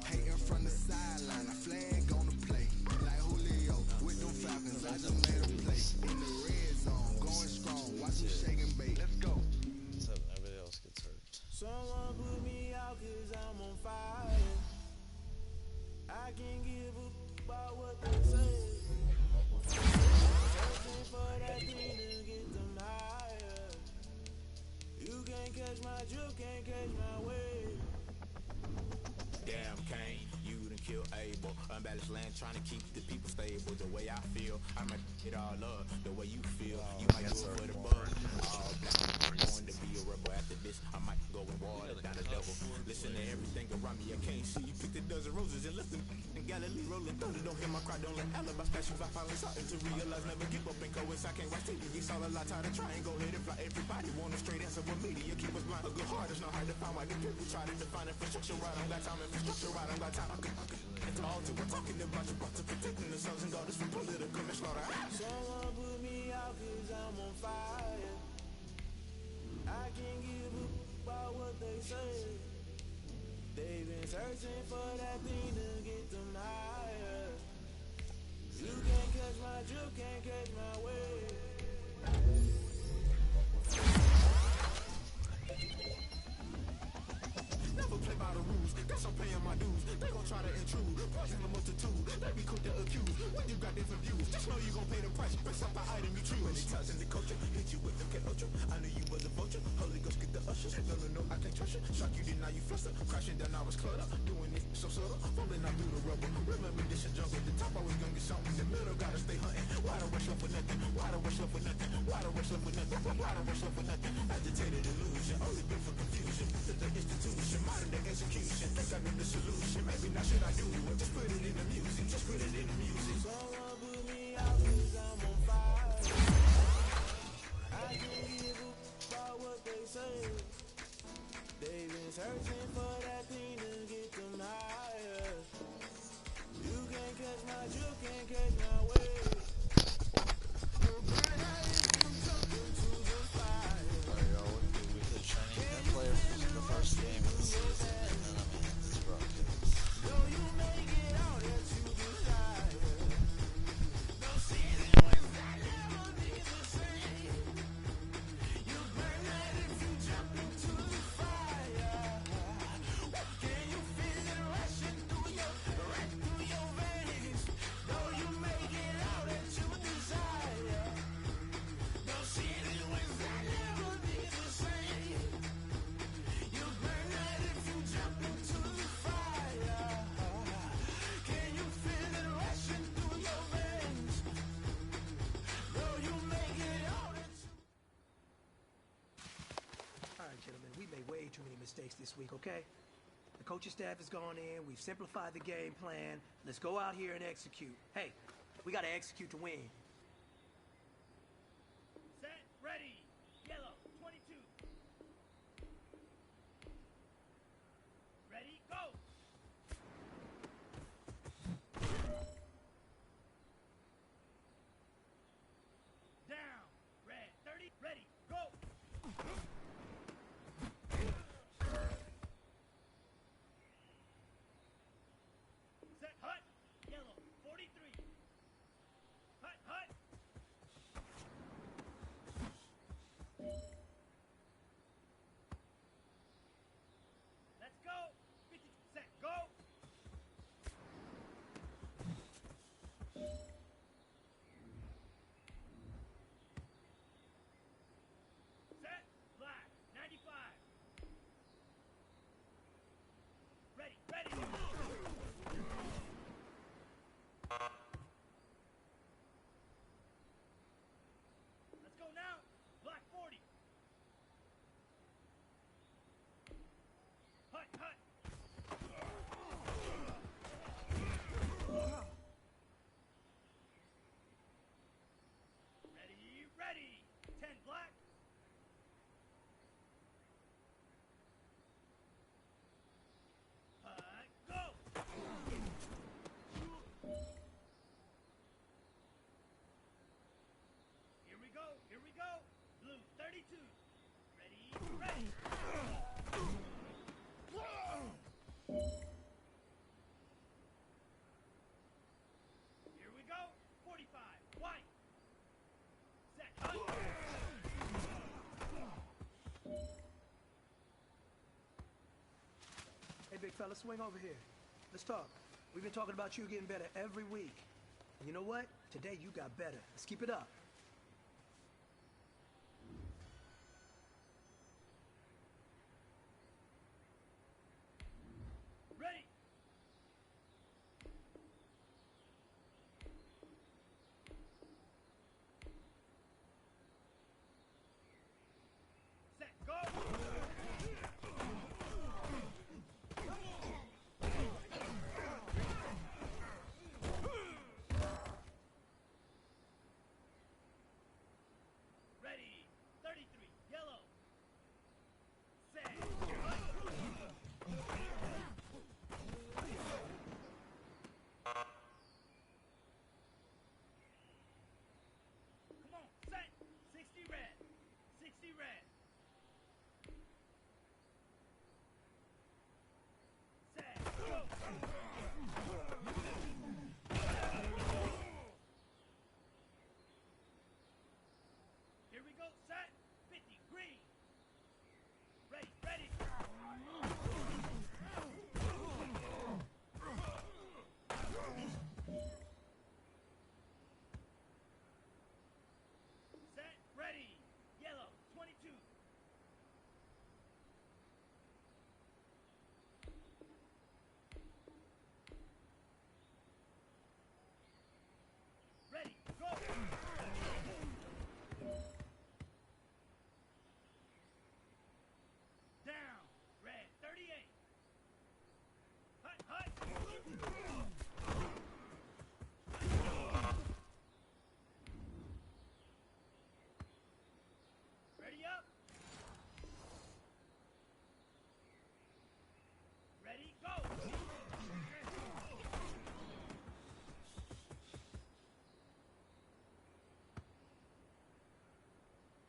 Hating from the sideline, a flag on the play. Like Julio with them Falcons, I just made a play. In the established land, trying to keep the people stable. The way I feel, I might get all up. The way you feel, you might do it for the bug. All black, going to be a rebel after this. I might go and water down the devil. Listen to everything around me, I can't see. You picked a dozen roses and left them in Galilee rolling thunder. Don't hear my cry, don't let alibi statues. I finally starting to realize, never give up and coincide. I can't watch TV, it's all a lot, tired of trying. Go ahead and fly. Everybody want a straight answer, but media keep us blind. A good heart is not hard to find. Why the people try to define infrastructure right? I don't got time, infrastructure right? I don't got time. It's all to we're talking about your brother, protecting the sons and daughters from political manslaughter. Someone put me out 'cause I'm on fire. I can't give a about what they say. They've been searching for that thing to get them higher. You can't catch my drip, can't catch my wave. Never play by the rules, guess I'm paying my dues. They gon' try to intrude, poison the multitude. They be quick to accuse, when you got different views. Just know you gon' pay the price, based off the item you choose. When they touch in the culture, hit you with them get ultra. I knew you was a vulture, Holy Ghost get the ushers. No, I can't trust you. Shock you, then now you fluster. Crashing down, I was cluttered. Doing it so subtle, falling out through the rubble. Remember this a jungle, the top I was gonna get something. In the middle, gotta stay hunting. Why the rush left with nothing? Why the rush left with nothing? Why the rush left with nothing? Why the rush left with nothing? Agitated illusion, only been for confusion. To the institution, modern day execution. Think I know the solution. Maybe not should I do it? Just put it in the music. Just put it in the music. Someone put me out 'cause I'm on fire. I can't give a about what they say. They've been searching for that thing to get them higher. You can't catch my drip, can't catch my wave. You'll burn out if you jump into the fire. Alright, y'all, we could training that player for the first game of the season, and then I'm in this broadcast. Though you make it out that you desire. Don't see it was that never be the same. You burn out if you jump into the fire. Can you feel it rushing through your veins? Though you make it out that you desire. Don't see it was that never be the same. You burn out if you jump into the fire. Can you feel it rushing through your veins? Though you make it out that you... All right, gentlemen, we made way too many mistakes this week, okay? The coaching staff has gone in, we've simplified the game plan. Let's go out here and execute. Hey, we gotta execute to win. Set, ready, yellow, 22. Ready, go! Down, red, 30, ready, go! Set, hut, yellow, 43. Hut, hut! Let's go! 50, set, go! Set, black, 95. Ready, ready! Let's go now! Black 40. Hut, hut! Ready, ready! 10 black. Hut, go! Here we go, here we go! Blue 32. Ready, ready! Here we go, 45. White. Set, hut! Hey, big fella, swing over here. Let's talk. We've been talking about you getting better every week. And you know what? Today you got better. Let's keep it up. Ready! red. Set, go. Here we go, set, 50, green. Ready, ready. Set, ready. Yellow, 22. Ready, go. Down, red, 38. Hut, hut. Ready up. Ready, go.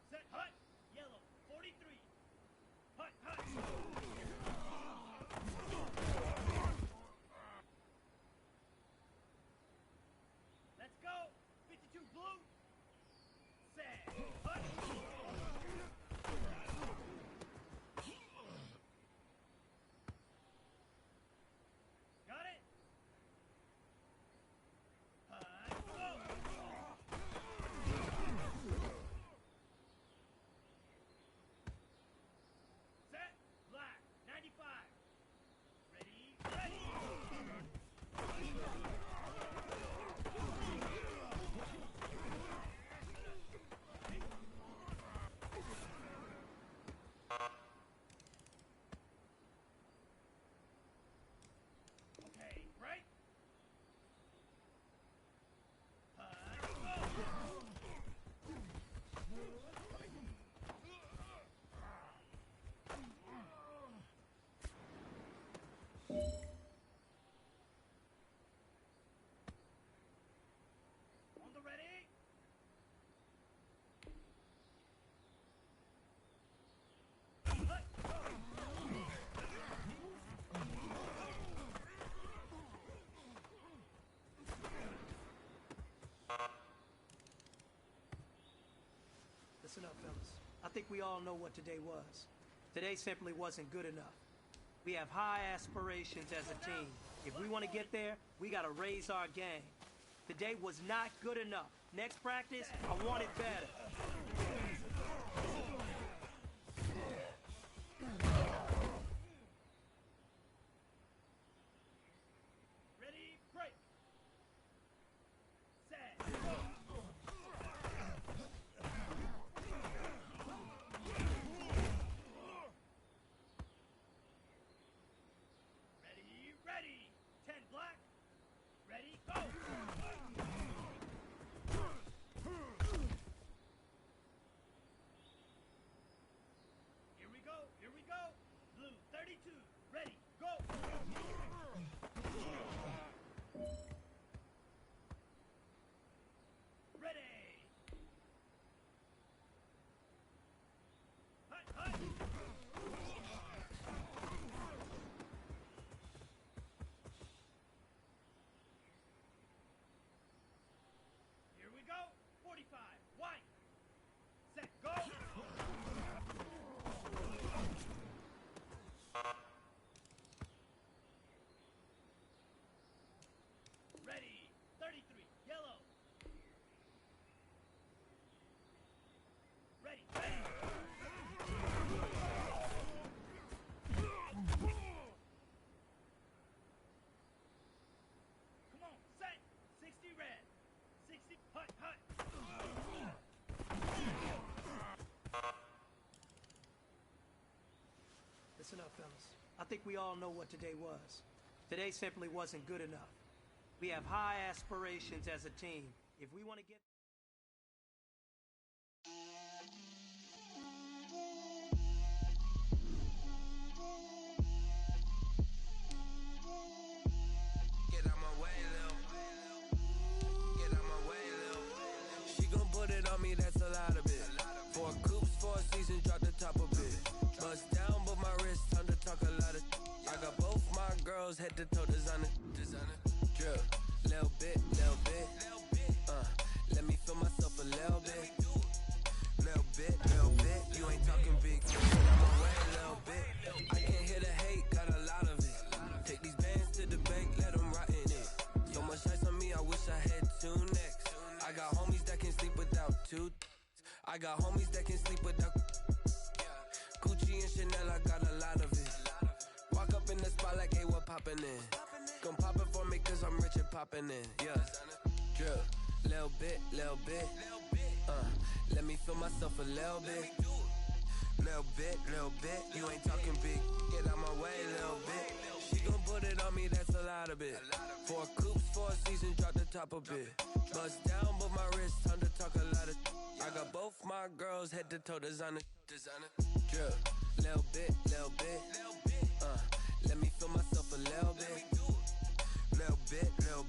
Set, hut, yellow, 43. Hut, hut. Let's go, 52 blue. Set, hut. Got it? Hut, go. Set, black, 95. Ready, ready. Okay, right. Hut, go. On the ready. Hut, go. Listen up, fellas. I think we all know what today was. Today simply wasn't good enough. We have high aspirations as a team. If we want to get there, we got to raise our game. Today was not good enough. Next practice, I want it better. Ready, break. Set, go. Ready, ready. 10 black. Ready, go. Here we go, here we go. Blue, 32. Ready, go. Ready. Hut, hut. Here we go. 45. White. Set. Go. Ready. 33. Yellow. Ready. Ready. Come on. Set. 60 red. 60. Hut, hut. Listen up, fellas. I think we all know what today was. Today simply wasn't good enough. We have high aspirations as a team. If we want to get... Get out my way, Lil. Get out my way, Lil. She gon' put it on me, that's a lot of it. 4 coops, 4 seasons, girls head to toe designer. Drip, little bit. Let me feel myself a little bit. Little bit. You ain't talking big. I'm away a little bit. I can't hear the hate, got a lot of it. Take these bands to the bank, let them rot in it. So much ice on me, I wish I had 2 necks. I got homies that can sleep without 2. I got homies that can sleep without Gucci and Chanel, I got a lot of it. Walk up in the spot like, hey, what poppin' in? Gon' pop it for me cause I'm rich and poppin' in. Yeah, drip, little bit. Let me feel myself a little bit. Little bit. You ain't talking big. Get out my way a little bit. She gon' put it on me, that's a lot of it. 4 coops, 4 seasons, drop the top a bit. Bust down, but my wrist, time to talk a lot of. I got both my girls head to toe designer. Drip, little bit. Let me feel myself a little bit. Little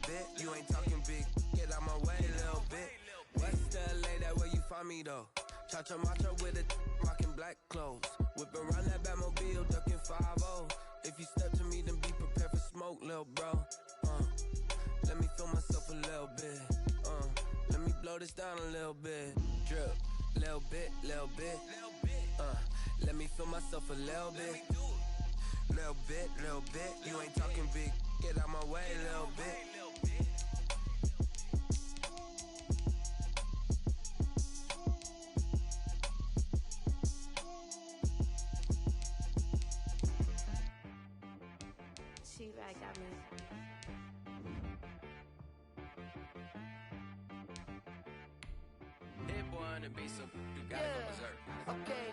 bit. You ain't talking big. Get out my way a little bit. West LA, that where you find me though. Cha-cha macho with it, rockin' black clothes. Whip around that Batmobile, ducking 5-0. If you step to me, then be prepared for smoke, lil' bro. Let me feel myself a little bit. Let me blow this down a little bit. Drip, little bit. Let me feel myself a little bit. Little bit. You ain't talking big. Get out my way a little bit. She got me. Hit boy on the beat, so you gotta go berserk. Okay.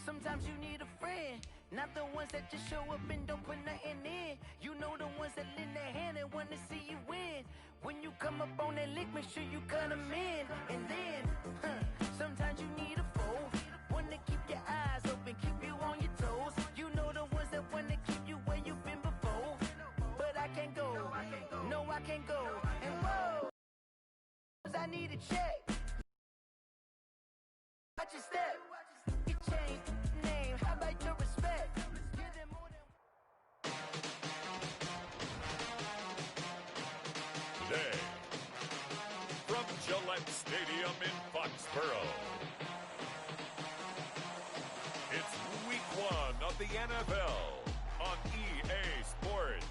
Sometimes you need a friend, not the ones that just show up and don't put nothing in. You know the ones that lend their hand and wanna see you win. When you come up on that lick, make sure you cut them in. And then, sometimes you need a foe, one to keep your eyes open, keep you on your toes. You know the ones that wanna keep you where you've been before. But I can't go, no I can't go. And whoa, I need a check. Watch your step. You changed the name. How about your respect? Give them more than. Today, from Gillette Stadium in Foxborough, it's Week 1 of the NFL on EA Sports.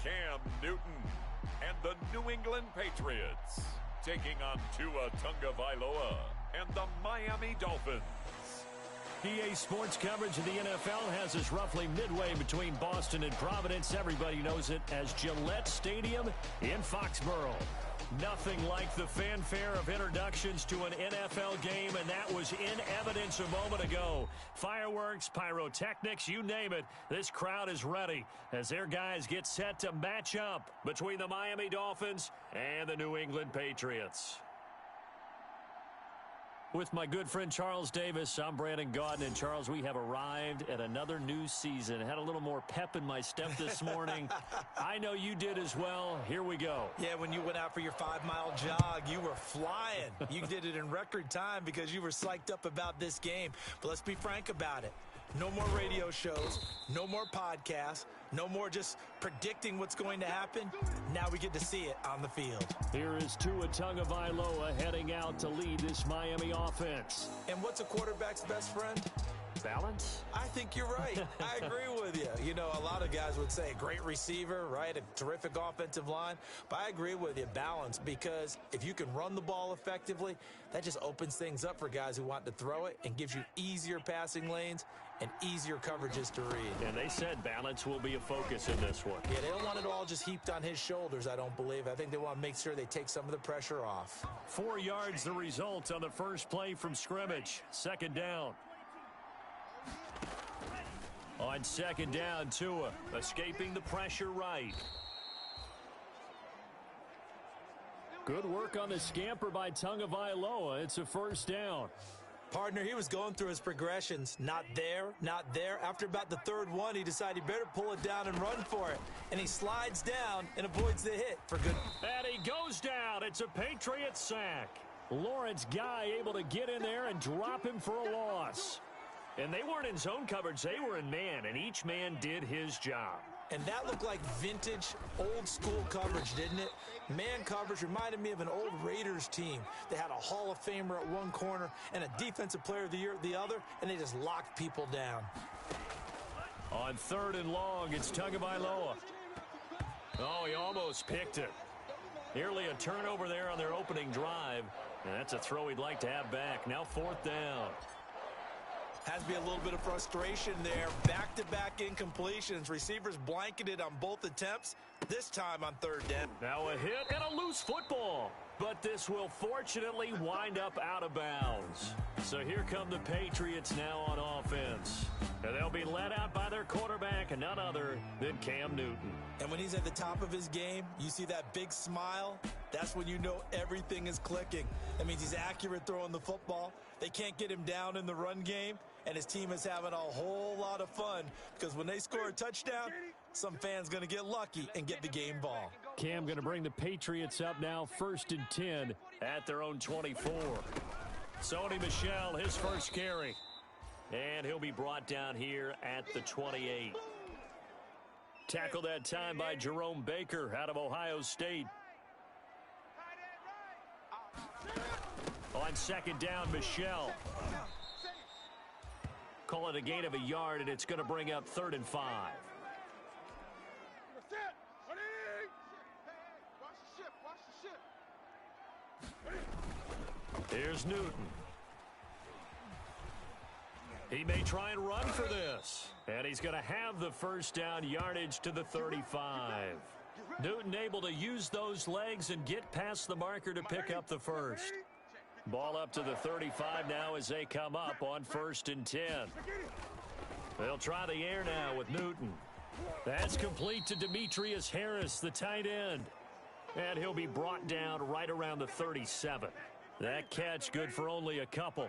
Cam Newton and the New England Patriots taking on Tua Tagovailoa and the Miami Dolphins. EA Sports coverage of the NFL has us roughly midway between Boston and Providence. Everybody knows it as Gillette Stadium in Foxborough. Nothing like the fanfare of introductions to an NFL game, and that was in evidence a moment ago. Fireworks, pyrotechnics, you name it. This crowd is ready as their guys get set to match up between the Miami Dolphins and the New England Patriots. With my good friend Charles Davis, I'm Brandon Gaudin. And Charles, we have arrived at another new season. Had a little more pep in my step this morning. I know you did as well. Here we go. Yeah, when you went out for your 5-mile jog, you were flying. You did it in record time because you were psyched up about this game. But let's be frank about it. No more radio shows, no more podcasts, no more just predicting what's going to happen. Now we get to see it on the field. Here is Tua Tagovailoa heading out to lead this Miami offense. And what's a quarterback's best friend? Balance? I think you're right. I agree with you. You know, a lot of guys would say great receiver, right? A terrific offensive line. But I agree with you, balance, because if you can run the ball effectively, that just opens things up for guys who want to throw it and gives you easier passing lanes and easier coverages to read. And they said balance will be a focus in this one. Yeah, they don't want it all just heaped on his shoulders, I don't believe. I think they want to make sure they take some of the pressure off. 4 yards the result on the first play from scrimmage. Second down. On second down, Tua escaping the pressure right. Good work on the scamper by Tagovailoa. It's a first down. Partner, he was going through his progressions. Not there, not there. After about the third one, he decided he better pull it down and run for it. And he slides down and avoids the hit for good. And he goes down. It's a Patriots sack. Lawrence Guy able to get in there and drop him for a loss. And they weren't in zone coverage. They were in man, and each man did his job. And that looked like vintage, old-school coverage, didn't it? Man coverage reminded me of an old Raiders team. They had a Hall of Famer at one corner and a Defensive Player of the Year at the other, and they just locked people down. On 3rd and long, it's Tagovailoa. Oh, he almost picked it. Nearly a turnover there on their opening drive. And that's a throw he'd like to have back. Now 4th down. Has to be a little bit of frustration there. Back-to-back incompletions. Receivers blanketed on both attempts, this time on 3rd down. Now a hit and a loose football. But this will fortunately wind up out of bounds. So here come the Patriots now on offense. And they'll be led out by their quarterback, and none other than Cam Newton. And when he's at the top of his game, you see that big smile, that's when you know everything is clicking. That means he's accurate throwing the football. They can't get him down in the run game, and his team is having a whole lot of fun because when they score a touchdown, some fan's going to get lucky and get the game ball. Cam going to bring the Patriots up now 1st and 10 at their own 24. Sony Michel, his first carry. And he'll be brought down here at the 28. Tackled that time by Jerome Baker out of Ohio State. On 2nd down, Michel. Call it a gain of a yard, and it's going to bring up 3rd and 5. Here's Newton. He may try and run for this. And he's going to have the 1st down, yardage to the 35. Newton able to use those legs and get past the marker to pick up the 1st. Ball up to the 35 now as they come up on 1st and 10. They'll try the air now with Newton. That's complete to Demetrius Harris, the tight end. And he'll be brought down right around the 37. That catch good for only a couple.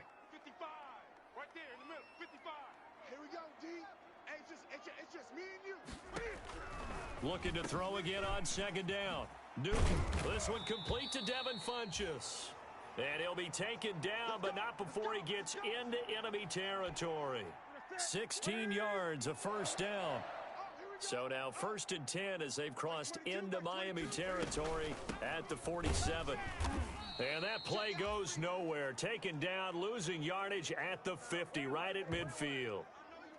Looking to throw again on 2nd down. Newton, this one complete to Devin Funchess. And he'll be taken down, but not before he gets into enemy territory. 16 yards, a 1st down. So now 1st and 10 as they've crossed into Miami territory at the 47. And that play goes nowhere. Taken down, losing yardage at the 50, right at midfield.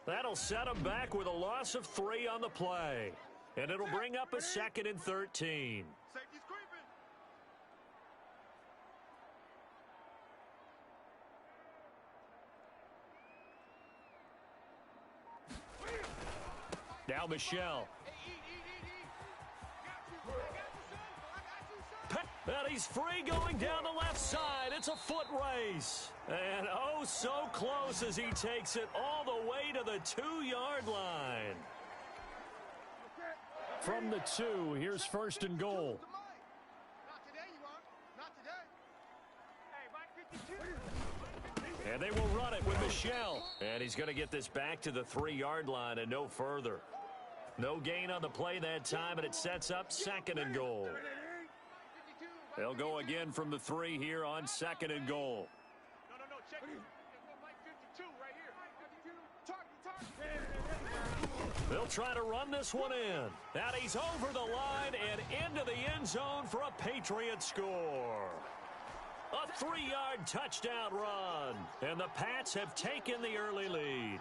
That'll set them back with a loss of 3 on the play. And it'll bring up a 2nd and 13. Now Michel. And he's free going down the left side. It's a foot race. And oh, so close as he takes it all the way to the 2-yard line. From the 2, here's 1st and goal. And they will run it with Michel. And he's going to get this back to the 3-yard line and no further. No gain on the play that time, and it sets up 2nd and goal. They'll go again from the 3 here on 2nd and goal. They'll try to run this one in. And he's over the line and into the end zone for a Patriot score. A 3-yard touchdown run. And the Pats have taken the early lead.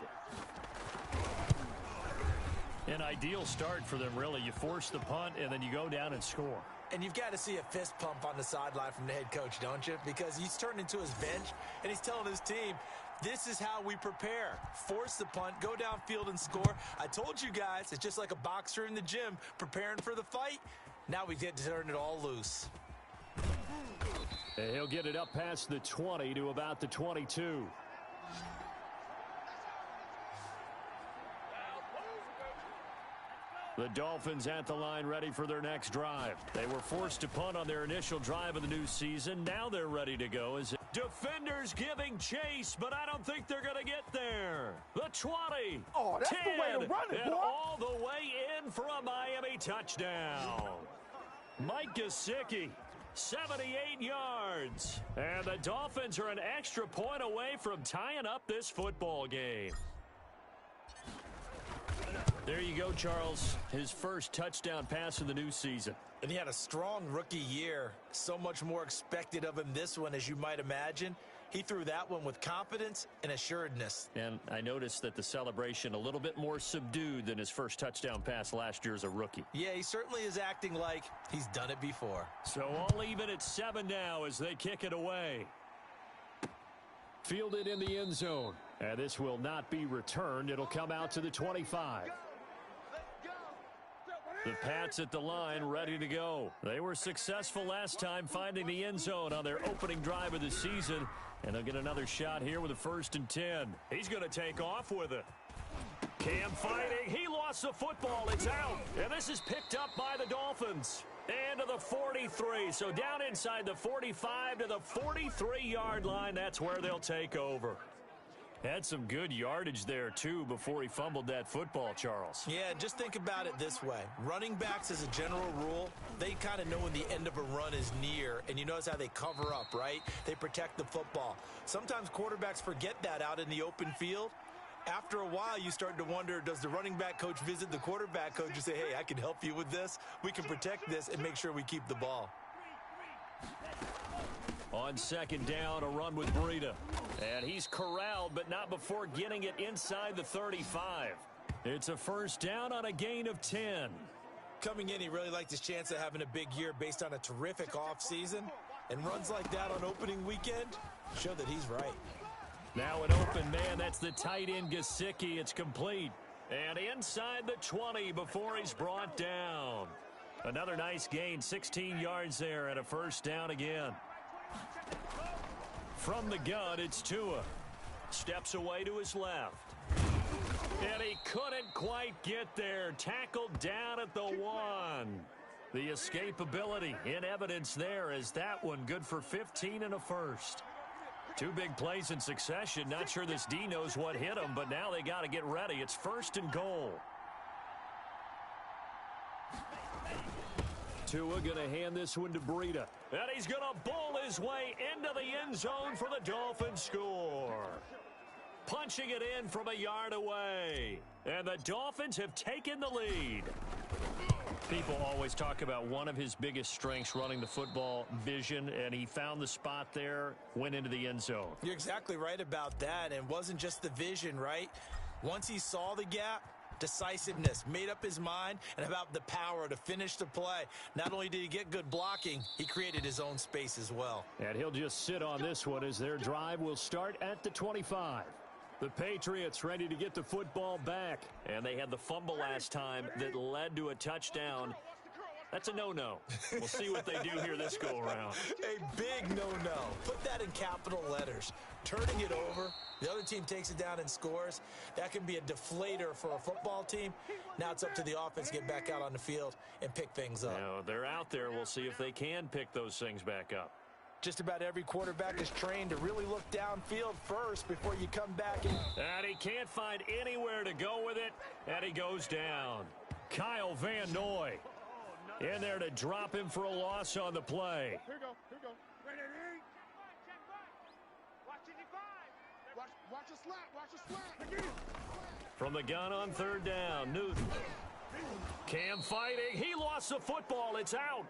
An ideal start for them, really. You force the punt, and then you go down and score. And you've got to see a fist pump on the sideline from the head coach, don't you? Because he's turned into his bench, and he's telling his team, this is how we prepare. Force the punt, go downfield and score. I told you guys, it's just like a boxer in the gym preparing for the fight. Now we get to turn it all loose. And he'll get it up past the 20 to about the 22. The Dolphins at the line ready for their next drive. They were forced to punt on their initial drive of the new season. Now they're ready to go as Defenders giving chase, but I don't think they're going to get there. The 20. Oh, that's 10, the way to run it, and boy. all the way in for a Miami touchdown. Mike Gesicki, 78 yards. And the Dolphins are an extra point away from tying up this football game. There you go, Charles. His first touchdown pass of the new season. And he had a strong rookie year. So much more expected of him this one, as you might imagine. He threw that one with confidence and assuredness. And I noticed that the celebration a little bit more subdued than his first touchdown pass last year as a rookie. Yeah, he certainly is acting like he's done it before. So all even at 7 now as they kick it away. Fielded in the end zone. And this will not be returned. It'll come out to the 25. The Pats at the line, ready to go. They were successful last time finding the end zone on their opening drive of the season. And they'll get another shot here with a 1st and 10. He's going to take off with it. Cam fighting. He lost the football. It's out. And this is picked up by the Dolphins. And to the 43. So down inside the 45 to the 43-yard line. That's where they'll take over. Had some good yardage there, too, before he fumbled that football, Charles. Yeah, just think about it this way. Running backs, as a general rule, they kind of know when the end of a run is near, and you notice how they cover up, right? They protect the football. Sometimes quarterbacks forget that out in the open field. After a while, you start to wonder, does the running back coach visit the quarterback coach and say, hey, I can help you with this. We can protect this and make sure we keep the ball. On 2nd down, a run with Breida. And he's corralled, but not before getting it inside the 35. It's a 1st down on a gain of 10. Coming in, he really liked his chance of having a big year based on a terrific offseason. And runs like that on opening weekend show that he's right. Now an open man. That's the tight end, Gesicki. It's complete. And inside the 20 before he's brought down. Another nice gain, 16 yards there, and a 1st down again. From the gun, it's Tua. Steps away to his left. And he couldn't quite get there. Tackled down at the 1. The escapability in evidence there as that one good for 15 and a 1st. 2 big plays in succession. Not sure this D knows what hit him, but now they got to get ready. It's 1st and goal. Tua going to hand this one to Breida. And he's going to bowl his way into the end zone for the Dolphins score. Punching it in from a yard away. And the Dolphins have taken the lead. People always talk about one of his biggest strengths running the football, vision, and he found the spot there, went into the end zone. You're exactly right about that, and it wasn't just the vision, right? Once he saw the gap, decisiveness, made up his mind, and about the power to finish the play. Not only did he get good blocking, he created his own space as well. And he'll just sit on this one as their drive will start at the 25. The Patriots ready to get the football back. And they had the fumble last time that led to a touchdown. That's a no-no. We'll see what they do here this go-around. A big no-no. Put that in capital letters. Turning it over, the other team takes it down and scores. That can be a deflator for a football team. Now it's up to the offense to get back out on the field and pick things up. Now, they're out there. We'll see if they can pick those things back up. Just about every quarterback is trained to really look downfield first before you come back. And he can't find anywhere to go with it, and he goes down. Kyle Van Noy in there to drop him for a loss on the play. Here we go. Watch a slap. From the gun on 3rd down, Newton. Cam fighting. He lost the football. It's out.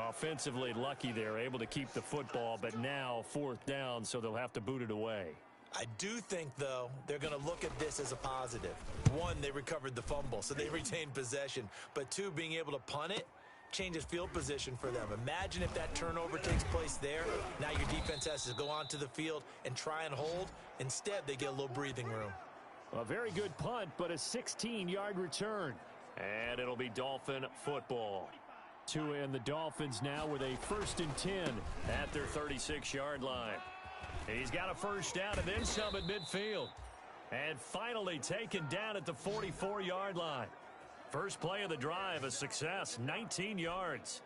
Offensively lucky they're able to keep the football, but now 4th down, so they'll have to boot it away. I do think, though, they're going to look at this as a positive. 1, they recovered the fumble, so they retained possession. But 2, being able to punt it changes field position for them. Imagine if that turnover takes place there. Now your defense has to go onto the field and try and hold. Instead, they get a little breathing room. A very good punt, but a 16-yard return. And it'll be Dolphin football. Tua and the Dolphins now with a 1st and 10 at their 36-yard line. He's got a 1st down and then some at midfield. And finally taken down at the 44-yard line. First play of the drive, a success, 19 yards.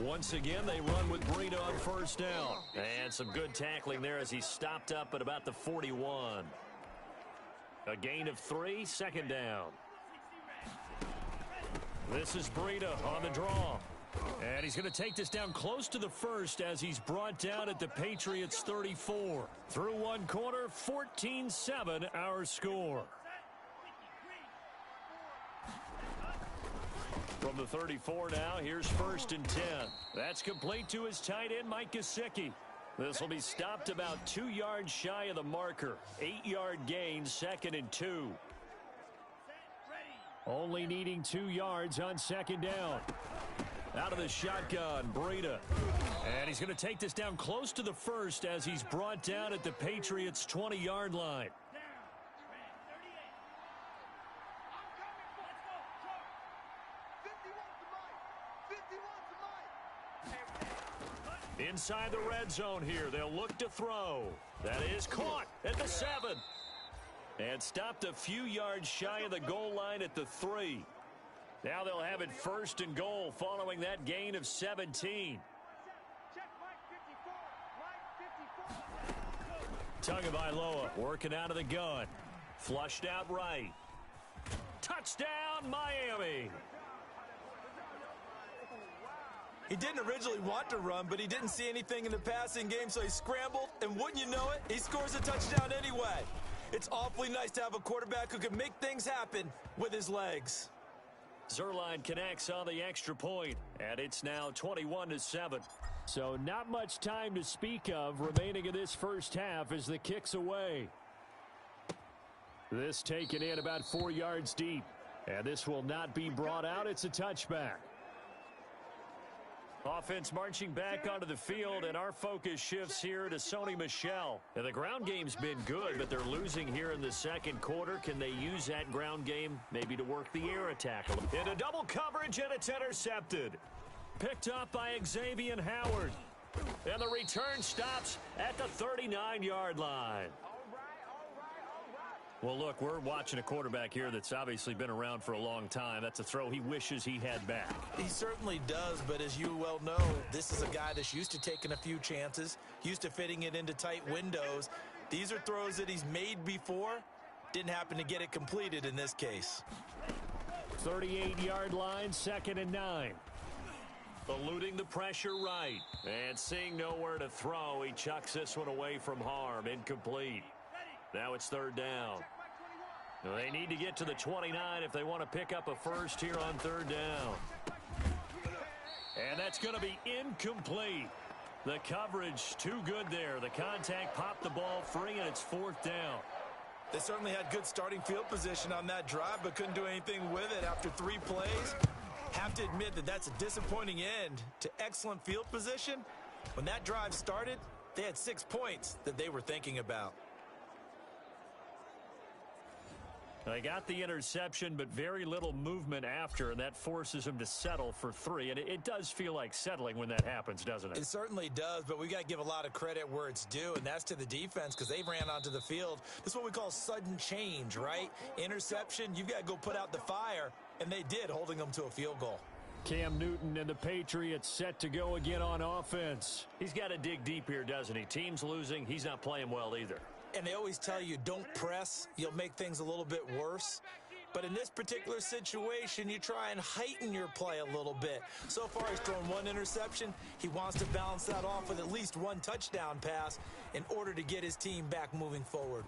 Once again, they run with Breida on first down. And some good tackling there as he stopped up at about the 41. A gain of 3, second down. This is Breida on the draw. And he's going to take this down close to the first as he's brought down at the Patriots' 34. Through one quarter, 14-7 our score. From the 34 now, here's 1st and 10. That's complete to his tight end, Mike Gesicki. This will be stopped about 2 yards shy of the marker. 8-yard gain, 2nd and 2. Only needing 2 yards on 2nd down. Out of the shotgun, Breida. And he's going to take this down close to the first as he's brought down at the Patriots' 20-yard line. Inside the red zone here, they'll look to throw. That is caught at the 7. And stopped a few yards shy of the goal line at the 3. Now they'll have it 1st and goal following that gain of 17. Tagovailoa working out of the gun. Flushed out right. Touchdown, Miami. He didn't originally want to run, but he didn't see anything in the passing game, so he scrambled, and wouldn't you know it, he scores a touchdown anyway. It's awfully nice to have a quarterback who can make things happen with his legs. Zerline connects on the extra point, and it's now 21-7. So not much time to speak of remaining in this first half as the kick's away. This taken in about 4 yards deep, and this will not be brought out. It's a touchback. Offense marching back onto the field, and our focus shifts here to Sony Michel. And the ground game's been good, but they're losing here in the second quarter. Can they use that ground game maybe to work the air attack? Into double coverage, and it's intercepted. Picked up by Xavier Howard. And the return stops at the 39-yard line. Well, look, we're watching a quarterback here that's obviously been around for a long time. That's a throw he wishes he had back. He certainly does, but as you well know, this is a guy that's used to taking a few chances, used to fitting it into tight windows. These are throws that he's made before. Didn't happen to get it completed in this case. 38-yard line, 2nd and 9. Eluding the pressure right. And seeing nowhere to throw, he chucks this one away from harm. Incomplete. Now it's 3rd down. They need to get to the 29 if they want to pick up a first here on 3rd down. And that's going to be incomplete. The coverage too good there. The contact popped the ball free, and it's 4th down. They certainly had good starting field position on that drive, but couldn't do anything with it after 3 plays. Have to admit that that's a disappointing end to excellent field position. When that drive started, they had 6 points that they were thinking about. They got the interception, but very little movement after, and that forces him to settle for 3. And it does feel like settling when that happens, doesn't it? It certainly does, but we got to give a lot of credit where it's due, and that's to the defense because they ran onto the field. This is what we call sudden change, right? Interception, you've got to go put out the fire, and they did, holding them to a field goal. Cam Newton and the Patriots set to go again on offense. He's got to dig deep here, doesn't he? Team's losing. He's not playing well either. And they always tell you, don't press. You'll make things a little bit worse. But in this particular situation, you try and heighten your play a little bit. So far, he's thrown 1 interception. He wants to balance that off with at least 1 touchdown pass in order to get his team back moving forward.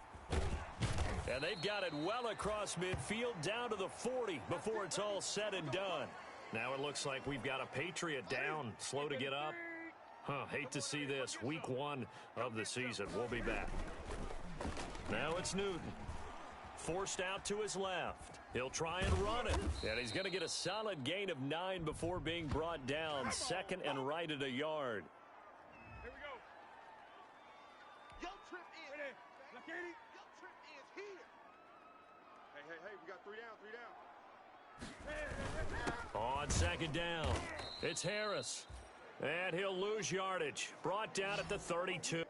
And they've got it well across midfield down to the 40 before it's all said and done. Now it looks like we've got a Patriot down, slow to get up. Hate to see this. Week 1 of the season. We'll be back. Now it's Newton. Forced out to his left. He'll try and run it. And he's going to get a solid gain of 9 before being brought down. 2nd and right at a yard. Here we go. Your trip is. Your trip is here. Hey, we got 3 down. On 2nd down, it's Harris. And he'll lose yardage. Brought down at the 32.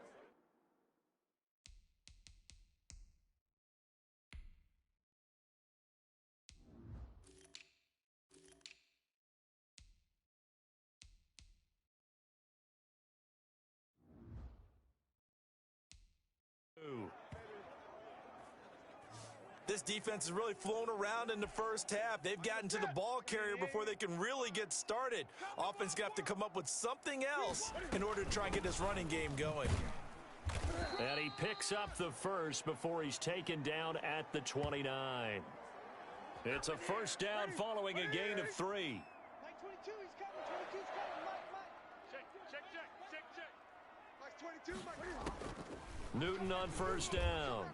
This defense has really flown around in the first half. They've gotten to the ball carrier before they can really get started. Offense got to come up with something else in order to try and get this running game going. And he picks up the first before he's taken down at the 29. It's a first down following a gain of 3. Newton on first down.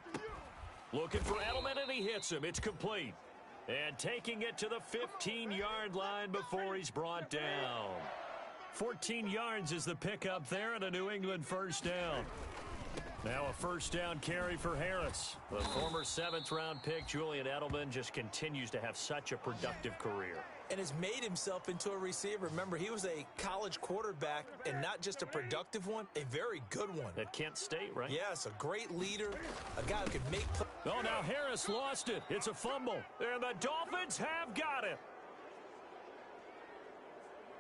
Looking for Edelman, and he hits him. It's complete. And taking it to the 15-yard line before he's brought down. 14 yards is the pickup there, and a New England first down. Now a first down carry for Harris. The former 7th-round pick, Julian Edelman, just continues to have such a productive career. And has made himself into a receiver. Remember, he was a college quarterback, and not just a productive one, a very good one. At Kent State, right? Yes, a great leader, a guy who could make plays. Oh, now Harris lost it. It's a fumble, and the Dolphins have got it.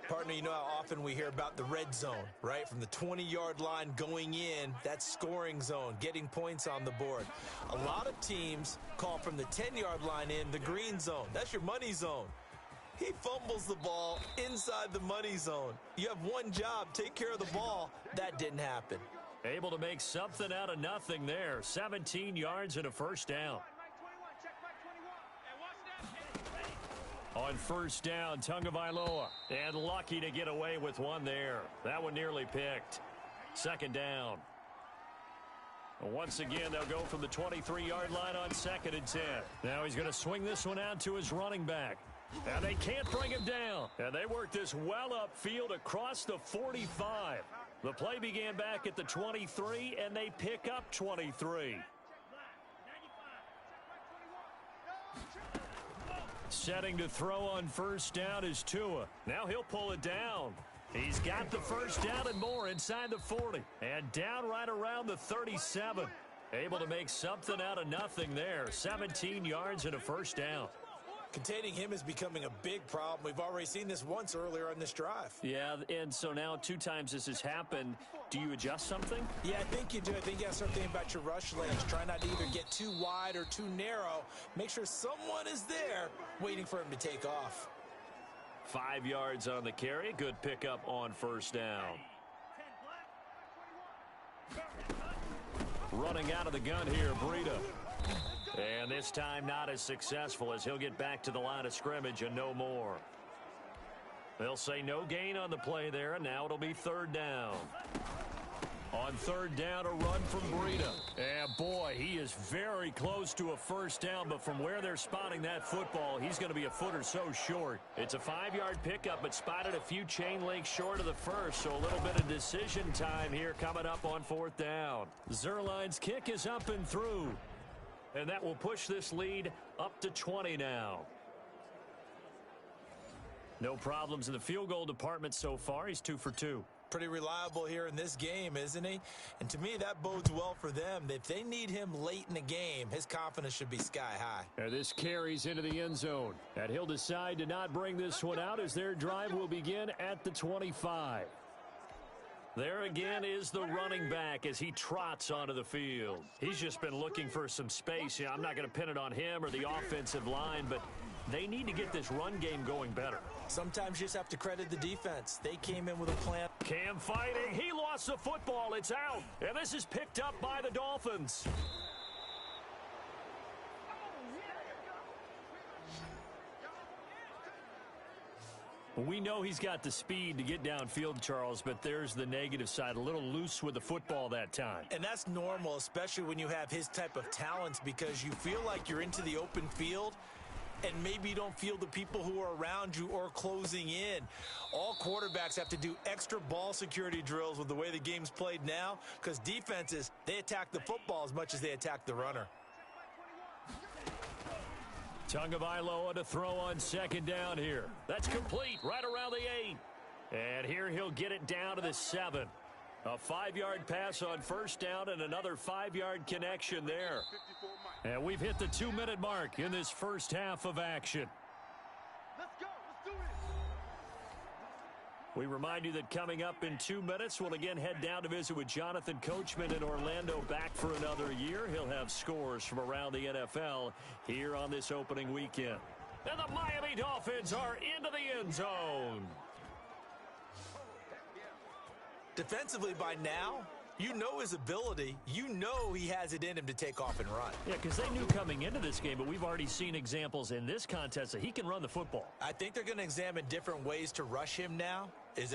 Partner, you know how often we hear about the red zone, right? From the 20-yard line going in, that's scoring zone, getting points on the board. A lot of teams call from the 10-yard line in the green zone. That's your money zone. He fumbles the ball inside the money zone. You have one job, take care of the ball. That didn't happen. Able to make something out of nothing there. 17 yards and a first down. On first down, Tagovailoa. And lucky to get away with one there. That one nearly picked. Second down. Once again, they'll go from the 23-yard line on 2nd and 10. Now he's going to swing this one out to his running back. And they can't bring him down. And they work this well upfield across the 45. The play began back at the 23, and they pick up 23. Setting to throw on first down is Tua. Now he'll pull it down. He's got the first down and more inside the 40. And down right around the 37. Able to make something out of nothing there. 17 yards and a first down. Containing him is becoming a big problem. We've already seen this once earlier on this drive. Yeah, and so now 2 times this has happened. Do you adjust something? Yeah, I think you do. I think you have to start thinking about your rush lanes. Try not to either get too wide or too narrow. Make sure someone is there waiting for him to take off. 5 yards on the carry. Good pickup on first down. Running out of the gun here, Breida. And this time not as successful as he'll get back to the line of scrimmage and no more. They'll say no gain on the play there, and now it'll be third down. On third down, a run from Breida. And boy, he is very close to a first down, but from where they're spotting that football, he's going to be a foot or so short. It's a 5-yard pickup, but spotted a few chain links short of the first, so a little bit of decision time here coming up on fourth down. Zerline's kick is up and through. And that will push this lead up to 20 now. No problems in the field goal department so far. He's 2 for 2. Pretty reliable here in this game, isn't he? And to me, that bodes well for them. If they need him late in the game, his confidence should be sky high. And this carries into the end zone. And he'll decide to not bring this one out as their drive will begin at the 25. There again is the running back as he trots onto the field. He's just been looking for some space. Yeah, I'm not going to pin it on him or the offensive line, but they need to get this run game going better. Sometimes you just have to credit the defense. They came in with a plan. Cam fighting. He lost the football. It's out. And this is picked up by the Dolphins. We know he's got the speed to get downfield, Charles, but there's the negative side. A little loose with the football that time. And that's normal, especially when you have his type of talents, because you feel like you're into the open field and maybe you don't feel the people who are around you or closing in. All quarterbacks have to do extra ball security drills with the way the game's played now, because defenses, they attack the football as much as they attack the runner. Tagovailoa to throw on second down here. That's complete right around the 8. And here he'll get it down to the 7. A 5-yard pass on first down and another 5-yard connection there. And we've hit the 2-minute mark in this first half of action. Let's go. Let's do We remind you that coming up in 2 minutes, we'll again head down to visit with Jonathan Coachman in Orlando, back for another year. He'll have scores from around the NFL here on this opening weekend. And the Miami Dolphins are into the end zone. Defensively by now, you know his ability. You know he has it in him to take off and run. Yeah, because they knew coming into this game, but we've already seen examples in this contest that he can run the football. I think they're going to examine different ways to rush him now.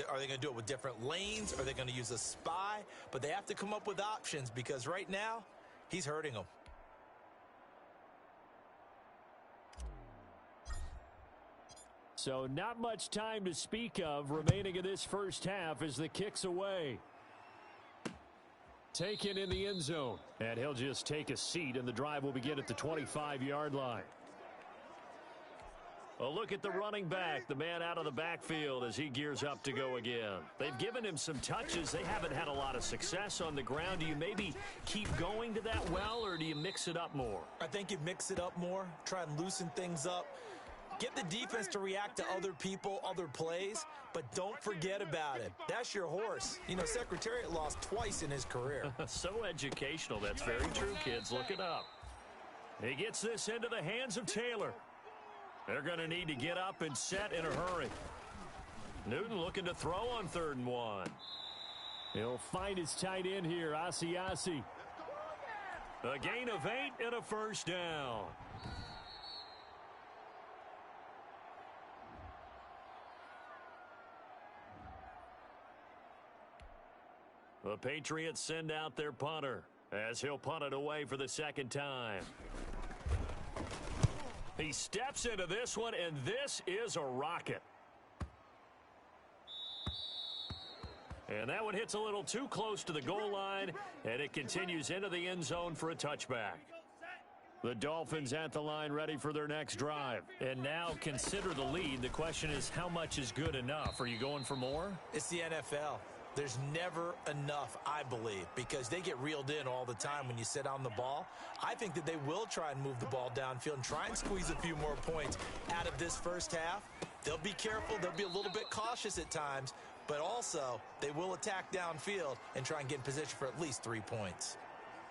Are they going to do it with different lanes? Are they going to use a spy? But they have to come up with options because right now, he's hurting them. So not much time to speak of remaining in this first half as the kick's away. Taken in the end zone. And he'll just take a seat, and the drive will begin at the 25-yard line. A look at the running back, the man out of the backfield as he gears up to go again. They've given him some touches. They haven't had a lot of success on the ground. Do you maybe keep going to that well, or do you mix it up more? I think you mix it up more, try and loosen things up. Get the defense to react to other people, other plays, but don't forget about it. That's your horse. You know, Secretariat lost twice in his career. So educational. That's very true, kids. Look it up. He gets this into the hands of Taylor. They're going to need to get up and set in a hurry. Newton looking to throw on 3rd and 1. He'll find his tight end here, Asiasi. A gain of 8 and a first down. The Patriots send out their punter as he'll punt it away for the second time. He steps into this one, and this is a rocket. And that one hits a little too close to the goal line, and it continues into the end zone for a touchback. The Dolphins at the line ready for their next drive. And now consider the lead. The question is, how much is good enough? Are you going for more? It's the NFL. There's never enough, I believe, because they get reeled in all the time when you sit on the ball. I think that they will try and move the ball downfield and try and squeeze a few more points out of this first half. They'll be careful. They'll be a little bit cautious at times, but also they will attack downfield and try and get in position for at least 3 points.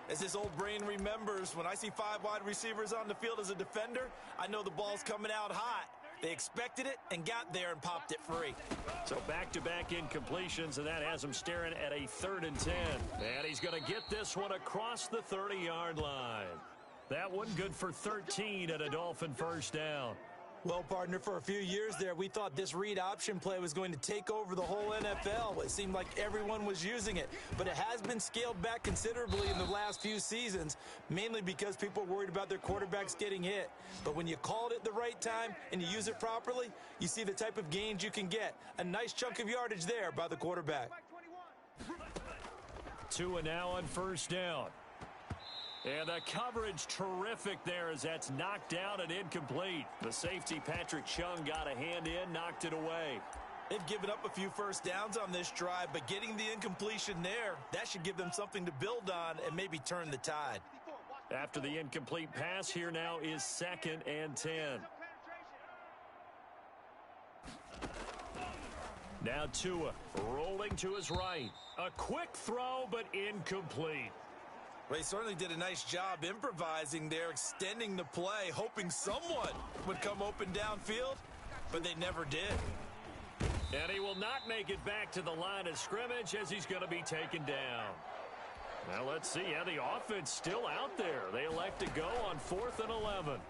As this old brain remembers, when I see 5 wide receivers on the field as a defender, I know the ball's coming out hot. They expected it and got there and popped it free. So back-to-back incompletions, and that has him staring at a 3rd and 10. And he's going to get this one across the 30-yard line. That one good for 13 at a Dolphin first down. Well, partner, for a few years there, we thought this read option play was going to take over the whole NFL. It seemed like everyone was using it, but it has been scaled back considerably in the last few seasons, mainly because people are worried about their quarterbacks getting hit. But when you call it at the right time and you use it properly, you see the type of gains you can get. A nice chunk of yardage there by the quarterback. Tua now on first down. And the coverage terrific there as that's knocked down and incomplete. The safety, Patrick Chung, got a hand in, knocked it away. They've given up a few first downs on this drive, but getting the incompletion there, that should give them something to build on and maybe turn the tide. After the incomplete pass, here now is 2nd and 10. Now Tua rolling to his right. A quick throw, but incomplete. They certainly did a nice job improvising there, extending the play, hoping someone would come open downfield, but they never did. And he will not make it back to the line of scrimmage as he's going to be taken down. Now let's see. Yeah, the offense still out there. They elect to go on 4th and 11.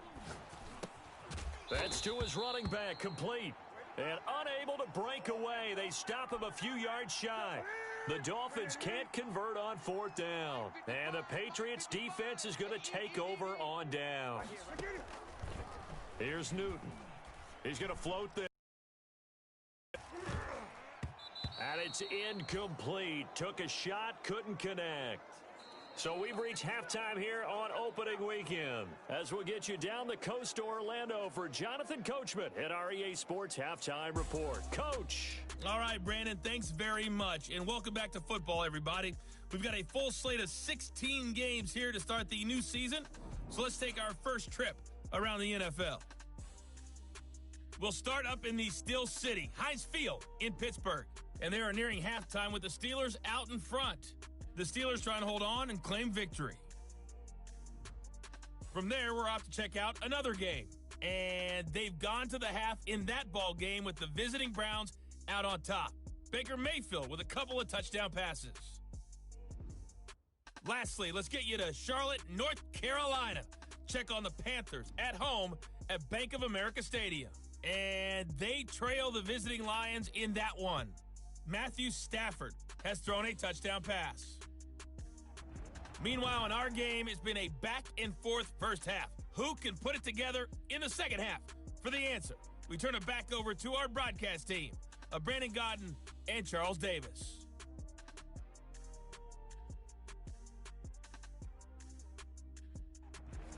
That's to his running back, complete. And unable to break away. They stop him a few yards shy. The Dolphins can't convert on 4th down. And the Patriots defense is going to take over on downs. Here's Newton. He's going to float this. And it's incomplete. Took a shot, couldn't connect. So we've reached halftime here on opening weekend. As we'll get you down the coast to Orlando for Jonathan Coachman at our EA Sports Halftime Report. Coach. All right, Brandon, thanks very much. And welcome back to football, everybody. We've got a full slate of 16 games here to start the new season. So let's take our first trip around the NFL. We'll start up in the Steel City, Heinz Field in Pittsburgh. And they are nearing halftime with the Steelers out in front. The Steelers trying to hold on and claim victory. From there, we're off to check out another game. And they've gone to the half in that ball game with the visiting Browns out on top. Baker Mayfield with a couple of touchdown passes. Lastly, let's get you to Charlotte, North Carolina. Check on the Panthers at home at Bank of America Stadium. And they trail the visiting Lions in that one. Matthew Stafford has thrown a touchdown pass. Meanwhile, in our game, it's been a back-and-forth first half. Who can put it together in the second half? For the answer, we turn it back over to our broadcast team of Brandon Godden and Charles Davis.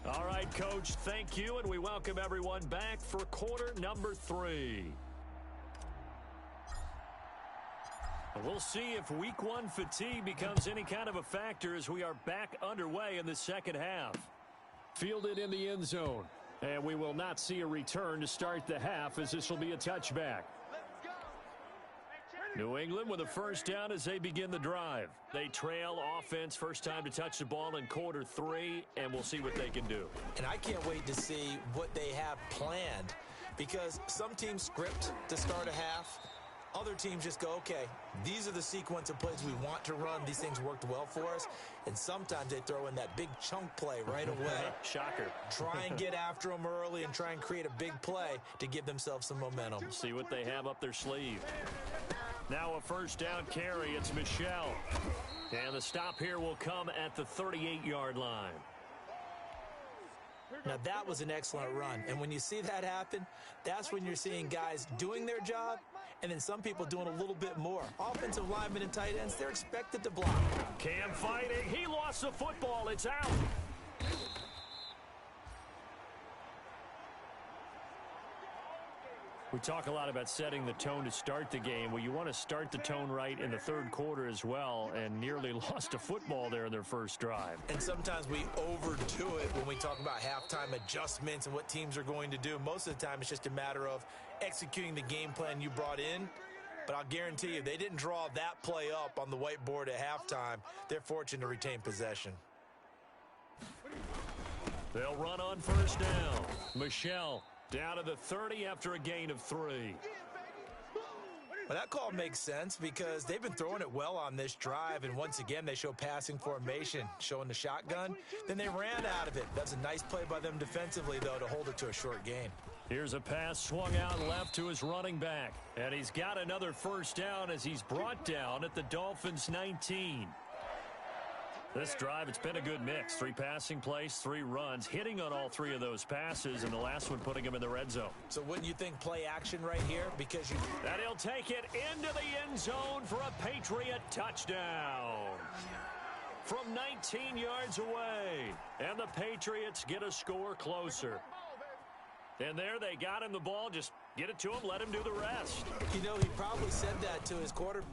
All right, Coach, thank you, and we welcome everyone back for quarter number 3. We'll see if week 1 fatigue becomes any kind of a factor as we are back underway in the second half. Fielded in the end zone, and we will not see a return to start the half as this will be a touchback. New England with a first down as they begin the drive. They trail offense, first time to touch the ball in quarter 3, and we'll see what they can do. And I can't wait to see what they have planned, because some teams script to start a half. Other teams just go, okay, these are the sequence of plays we want to run. These things worked well for us. And sometimes they throw in that big chunk play right away. Shocker. Try and get after them early and try and create a big play to give themselves some momentum. See what they have up their sleeve. Now a first down carry. It's Michelle. And the stop here will come at the 38-yard line. Now, that was an excellent run. And when you see that happen, that's when you're seeing guys doing their job and then some people doing a little bit more. Offensive linemen and tight ends, they're expected to block. Cam fighting. He lost the football. It's out. We talk a lot about setting the tone to start the game. Well, you want to start the tone right in the third quarter as well, and nearly lost a football there in their first drive. And sometimes we overdo it when we talk about halftime adjustments and what teams are going to do. Most of the time, it's just a matter of executing the game plan you brought in. But I'll guarantee you, they didn't draw that play up on the whiteboard at halftime. They're fortunate to retain possession. They'll run on first down. Michelle down to the 30 after a gain of 3. Well, that call makes sense because they've been throwing it well on this drive, and once again, they show passing formation, showing the shotgun. Then they ran out of it. That's a nice play by them defensively, though, to hold it to a short gain. Here's a pass swung out left to his running back, and he's got another first down as he's brought down at the Dolphins' 19. This drive, it's been a good mix. 3 passing plays, 3 runs, hitting on all 3 of those passes, and the last one putting him in the red zone. So wouldn't you think play action right here? Because and he'll take it into the end zone for a Patriot touchdown. From 19 yards away, and the Patriots get a score closer. And there they got him the ball. Just get it to him, let him do the rest. You know, he probably said that to his quarterback.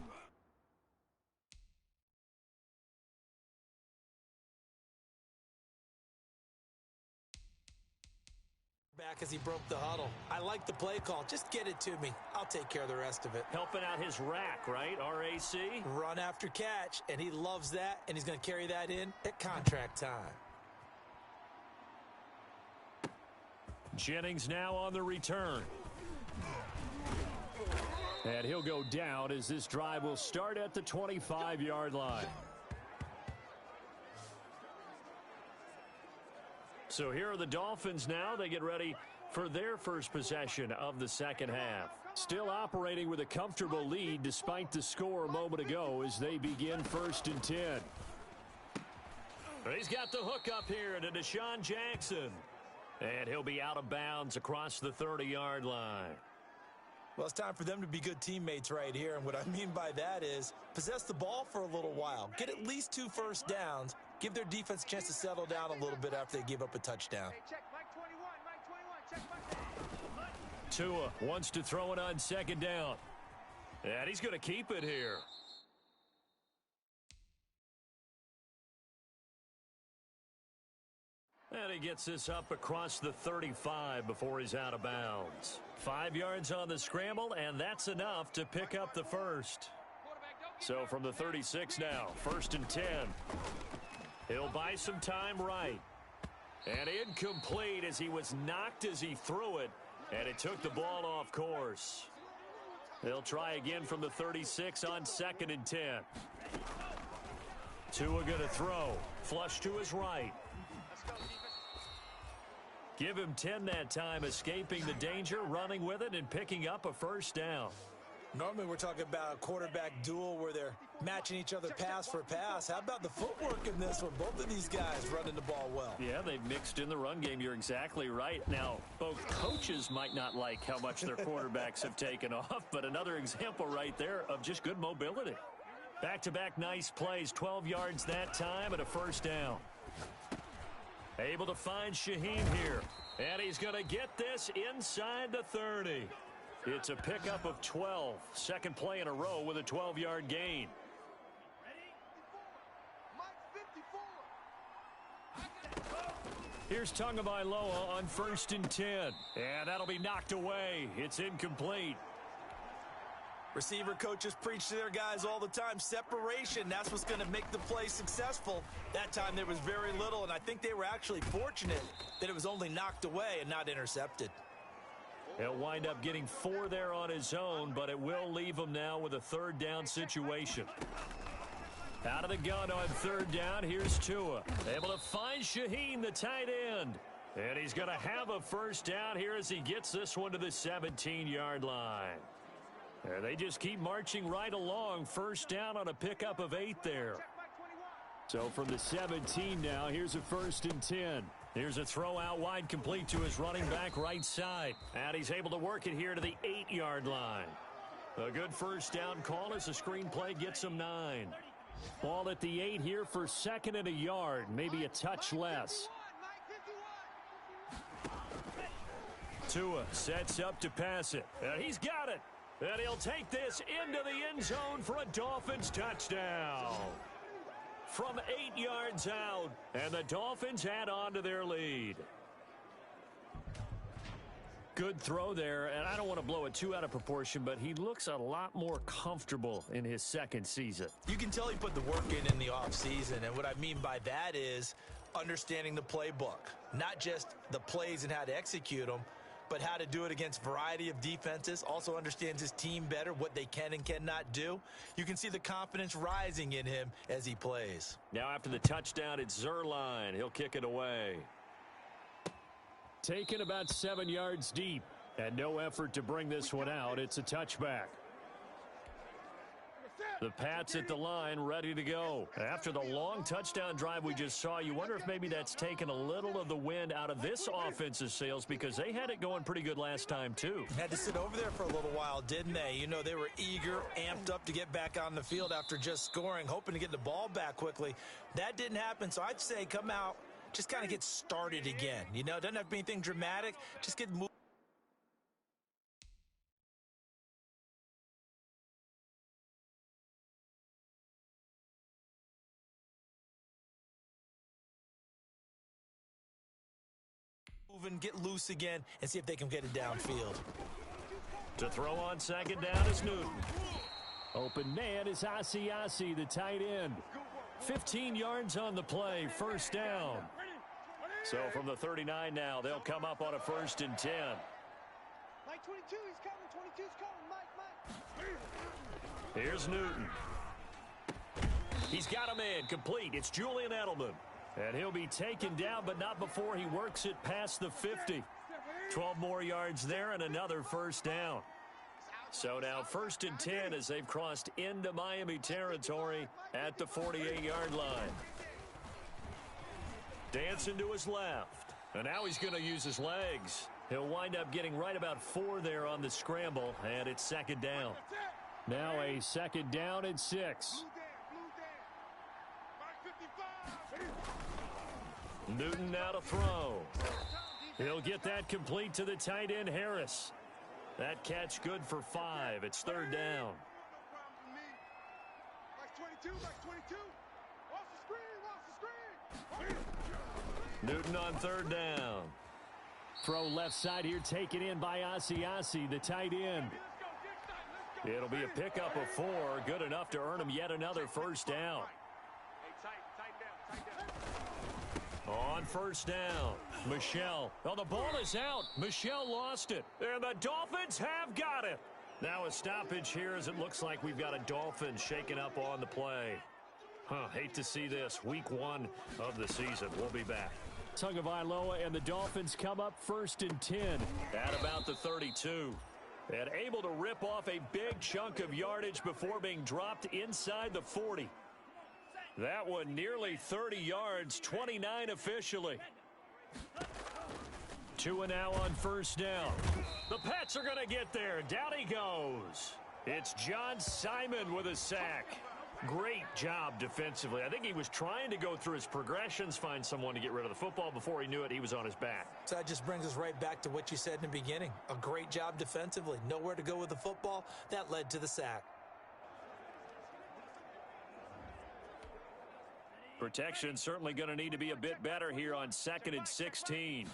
Back as he broke the huddle. I like the play call. Just get it to me. I'll take care of the rest of it. Helping out his rack, right? RAC? Run after catch, and he loves that, and he's going to carry that in at contract time. Jennings now on the return. And he'll go down as this drive will start at the 25-yard line. So here are the Dolphins now. They get ready for their first possession of the second half. Still operating with a comfortable lead despite the score a moment ago as they begin 1st and 10. He's got the hook up here to Deshaun Jackson. And he'll be out of bounds across the 30-yard line. Well, it's time for them to be good teammates right here. And what I mean by that is possess the ball for a little while. Get at least 2 first downs. Give their defense a chance to settle down a little bit after they give up a touchdown. Tua wants to throw it on second down. And he's going to keep it here. And he gets this up across the 35 before he's out of bounds. 5 yards on the scramble, and that's enough to pick up the first. So from the 36 now, 1st and 10. He'll buy some time right. And incomplete as he was knocked as he threw it, and it took the ball off course. They'll try again from the 36 on 2nd and 10. Tua going to throw. Flush to his right. Give him 10 that time, escaping the danger, running with it, and picking up a first down. Normally we're talking about a quarterback duel where they're matching each other pass for pass. How about the footwork in this one? Both of these guys running the ball well. Yeah, they've mixed in the run game. You're exactly right. Now, both coaches might not like how much their quarterbacks have taken off, but another example right there of just good mobility. Back-to-back nice plays, 12 yards that time and a first down. Able to find Shaheem here. And he's going to get this inside the 30. It's a pickup of 12. Second play in a row with a 12-yard gain. Here's Tagovailoa on 1st and 10. And that'll be knocked away. It's incomplete. Receiver coaches preach to their guys all the time. Separation, that's what's going to make the play successful. That time there was very little, and I think they were actually fortunate that it was only knocked away and not intercepted. He'll wind up getting 4 there on his own, but it will leave him now with a 3rd down situation. Out of the gun on 3rd down, here's Tua. Able to find Shaheem, the tight end. And he's going to have a first down here as he gets this one to the 17-yard line. And they just keep marching right along. First down on a pickup of 8 there. So from the 17 now, here's a 1st and 10. Here's a throw out wide, complete to his running back right side. And he's able to work it here to the 8-yard line. A good first down call as the screenplay gets him 9. Ball at the 8 here for 2nd and a yard, maybe a touch less. Tua sets up to pass it. And he's got it. And he'll take this into the end zone for a Dolphins touchdown. From 8 yards out, and the Dolphins add on to their lead. Good throw there, and I don't want to blow it too out of proportion, but he looks a lot more comfortable in his 2nd season. You can tell he put the work in the offseason, and what I mean by that is understanding the playbook. Not just the plays and how to execute them, but how to do it against a variety of defenses. Also understands his team better, what they can and cannot do. You can see the confidence rising in him as he plays. Now after the touchdown, it's Zerline. He'll kick it away. Taken about 7 yards deep, and no effort to bring this one out. It's a touchback. The Pats at the line, ready to go. After the long touchdown drive we just saw, you wonder if maybe that's taken a little of the wind out of this offensive sails, because they had it going pretty good last time, too. Had to sit over there for a little while, didn't they? You know, they were eager, amped up to get back on the field after just scoring, hoping to get the ball back quickly. That didn't happen, so I'd say come out, just kind of get started again. You know, doesn't have to be anything dramatic, just get moving. And get loose again and see if they can get it downfield. To throw on 2nd down is Newton. Open man is Asiasi, the tight end. 15 yards on the play, first down. So from the 39 now, they'll come up on a 1st and 10. Mike 22, he's coming. 22's coming. Mike. Here's Newton. He's got him in, complete. It's Julian Edelman. And he'll be taken down, but not before he works it past the 50. 12 more yards there and another first down. So now 1st and 10 as they've crossed into Miami territory at the 48-yard line. Dancing to his left. And now he's going to use his legs. He'll wind up getting right about 4 there on the scramble, and it's 2nd down. Now a 2nd down and 6. Newton now to throw. He'll get that complete to the tight end, Harris. That catch good for 5. It's 3rd down. Newton on third down. Throw left side here, taken in by Asiasi, the tight end. It'll be a pickup of 4, good enough to earn him yet another first down. On first down, Michel. Oh, the ball is out. Michel lost it. And the Dolphins have got it. Now a stoppage here as it looks like we've got a Dolphins shaking up on the play. Hate to see this. Week 1 of the season. We'll be back. Tagovailoa and the Dolphins come up 1st and 10 at about the 32. And able to rip off a big chunk of yardage before being dropped inside the 40. That one nearly 30 yards, 29 officially. 2 and now on first down. The Pats are going to get there. Down he goes. It's John Simon with a sack. Great job defensively. I think he was trying to go through his progressions, find someone to get rid of the football. Before he knew it, he was on his back. So that just brings us right back to what you said in the beginning. A great job defensively. Nowhere to go with the football. That led to the sack. Protection certainly going to need to be a bit better here on 2nd and 16.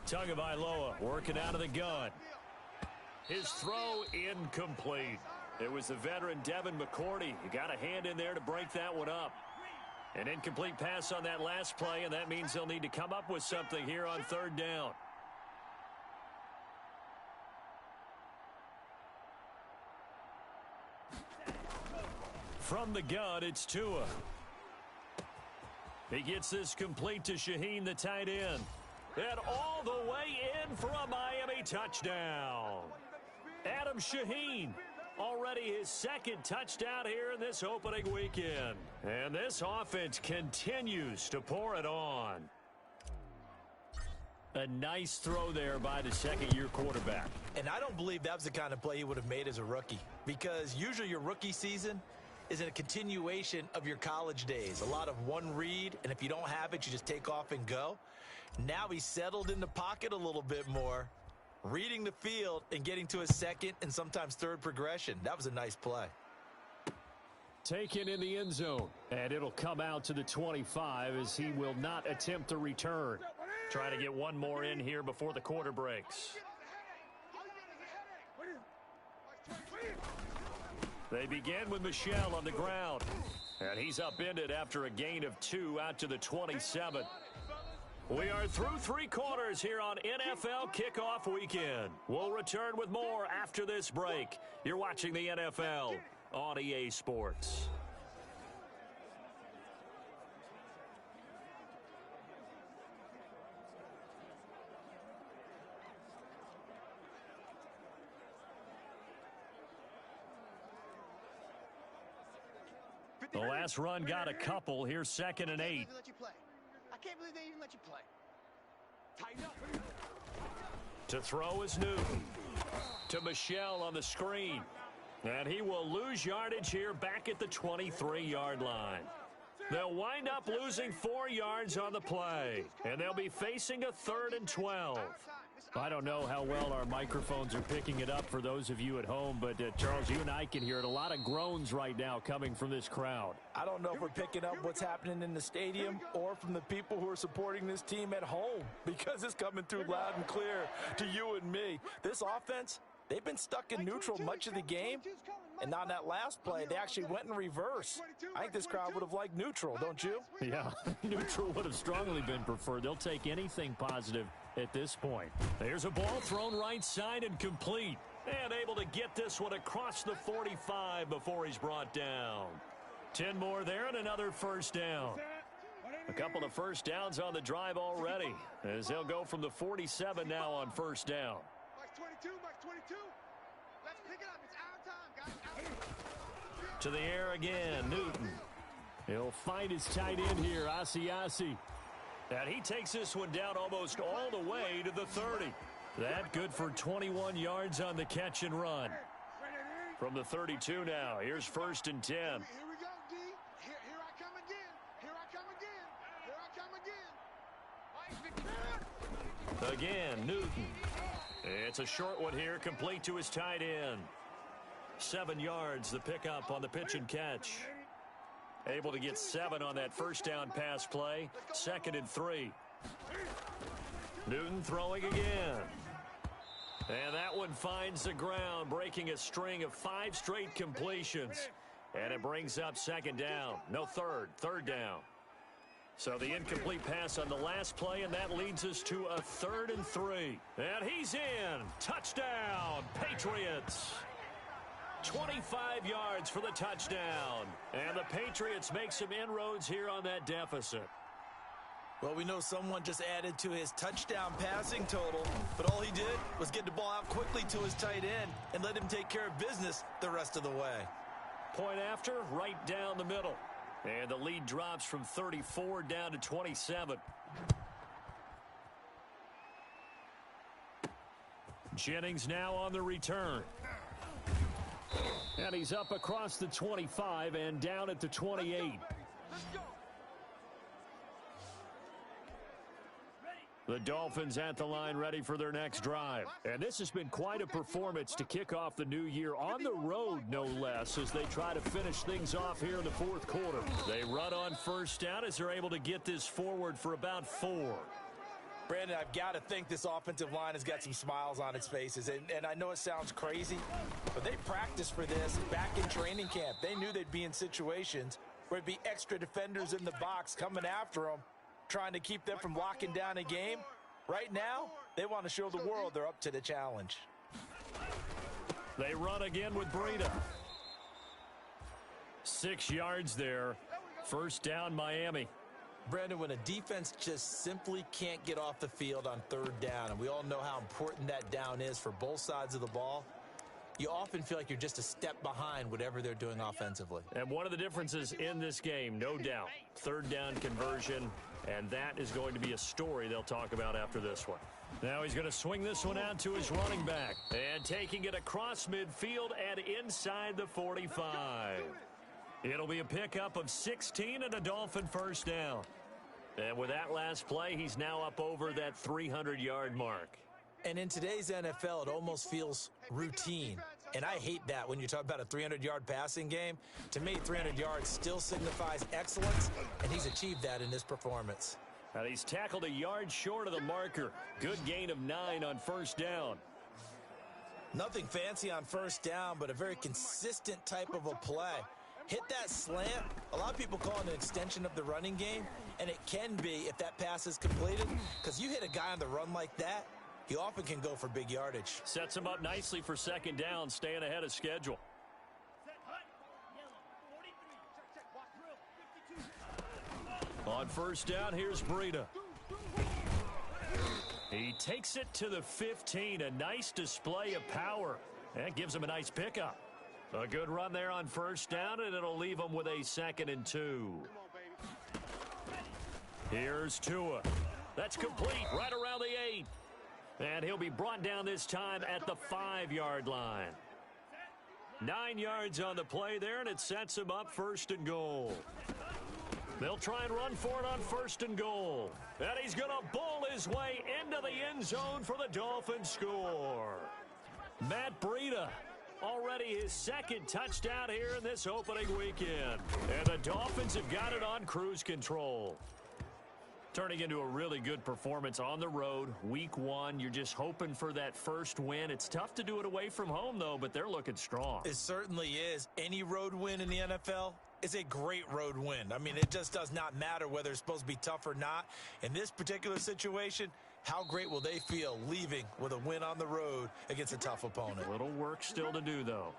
Tagovailoa working out of the gun. His throw incomplete. It was the veteran Devin McCourty. You got a hand in there to break that one up. An incomplete pass on that last play, and that means they'll need to come up with something here on third down. From the gun, it's Tua. He gets this complete to Shaheen, the tight end. And all the way in for a Miami touchdown. Adam Shaheen, already his 2nd touchdown here in this opening weekend. And this offense continues to pour it on. A nice throw there by the second-year quarterback. And I don't believe that was the kind of play he would have made as a rookie. Because usually your rookie season is a continuation of your college days. A lot of one read, and if you don't have it, you just take off and go. Now he's settled in the pocket a little bit more, reading the field and getting to his 2nd and sometimes 3rd progression. That was a nice play. Taken in the end zone, and it'll come out to the 25 as he will not attempt to return. Try to get one more in here before the quarter breaks. They begin with Michel on the ground, and he's upended after a gain of 2 out to the 27. We are through 3 quarters here on NFL Kickoff Weekend. We'll return with more after this break. You're watching the NFL on EA Sports. The last run got a couple. Here's 2nd and 8. I can't believe they even let you play. Tighten up. To throw is Newton. To Michel on the screen. And he will lose yardage here back at the 23-yard line. They'll wind up losing 4 yards on the play. And they'll be facing a 3rd and 12. I don't know how well our microphones are picking it up for those of you at home, but Charles, you and I can hear it. A lot of groans right now coming from this crowd. I don't know if we're picking up what's happening in the stadium or from the people who are supporting this team at home, because it's coming through loud and clear to you and me. This offense, they've been stuck in neutral much of the game, and on that last play, they actually went in reverse. I think this crowd would have liked neutral, don't you? Yeah, neutral would have strongly been preferred. They'll take anything positive at this point. There's a ball thrown right side and complete. And able to get this one across the 45 before he's brought down. 10 more there and another first down. A couple of first downs on the drive already, as they'll go from the 47 now on first down. Mark 22, Mark 22. Let's pick it up. It's our time, guys. To the air again, Newton. He'll find his tight end here, Asiasi. And he takes this one down almost all the way to the 30. That good for 21 yards on the catch and run. From the 32 now, here's 1st and 10. Here we go, D. Here I come again. Here I come again. Here I come again. Again, Newton. It's a short one here, complete to his tight end. 7 yards, the pickup on the pitch and catch. Able to get 7 on that first down pass play. 2nd and 3. Newton throwing again. And that one finds the ground, breaking a string of 5 straight completions. And it brings up 2nd down. No, third down. So the incomplete pass on the last play, and that leads us to a 3rd and 3. And he's in. Touchdown, Patriots. 25 yards for the touchdown. And the Patriots make some inroads here on that deficit. Well, we know someone just added to his touchdown passing total, but all he did was get the ball out quickly to his tight end and let him take care of business the rest of the way. Point after, right down the middle. And the lead drops from 34 down to 27. Jennings now on the return. And he's up across the 25 and down at the 28. The Dolphins at the line ready for their next drive. And this has been quite a performance to kick off the new year on the road, no less, as they try to finish things off here in the 4th quarter. They run on first down as they're able to get this forward for about 4. Brandon, I've got to think this offensive line has got some smiles on its faces. And I know it sounds crazy, but they practiced for this back in training camp. They knew they'd be in situations where there'd be extra defenders in the box coming after them, trying to keep them from locking down a game. Right now, they want to show the world they're up to the challenge. They run again with Breida. 6 yards there. First down, Miami. Brandon, when a defense just simply can't get off the field on 3rd down, and we all know how important that down is for both sides of the ball, you often feel like you're just a step behind whatever they're doing offensively. And one of the differences in this game, no doubt, 3rd down conversion, and that is going to be a story they'll talk about after this one. Now he's going to swing this one out to his running back, and taking it across midfield and inside the 45. It'll be a pickup of 16 and a Dolphin first down. And with that last play, he's now up over that 300-yard mark. And in today's NFL, it almost feels routine. And I hate that when you talk about a 300-yard passing game. To me, 300 yards still signifies excellence, and he's achieved that in this performance. And he's tackled a yard short of the marker. Good gain of 9 on first down. Nothing fancy on first down, but a very consistent type of a play. Hit that slant. A lot of people call it an extension of the running game, and it can be if that pass is completed, because you hit a guy on the run like that, he often can go for big yardage. Sets him up nicely for 2nd down, staying ahead of schedule. On first down, here's Breida. He takes it to the 15, a nice display of power. That gives him a nice pickup. A good run there on first down, and it'll leave him with a 2nd and 2. Here's Tua. That's complete right around the 8. And he'll be brought down this time at the 5-yard line. 9 yards on the play there, and it sets him up 1st and goal. They'll try and run for it on 1st and goal. And he's going to bowl his way into the end zone for the Dolphins score. Matt Breida. Already his 2nd touchdown here in this opening weekend. And the Dolphins have got it on cruise control. Turning into a really good performance on the road. Week 1, you're just hoping for that first win. It's tough to do it away from home, though, but they're looking strong. It certainly is. Any road win in the NFL is a great road win. I mean, it just does not matter whether it's supposed to be tough or not. In this particular situation, how great will they feel leaving with a win on the road against a tough opponent? A little work still to do, though.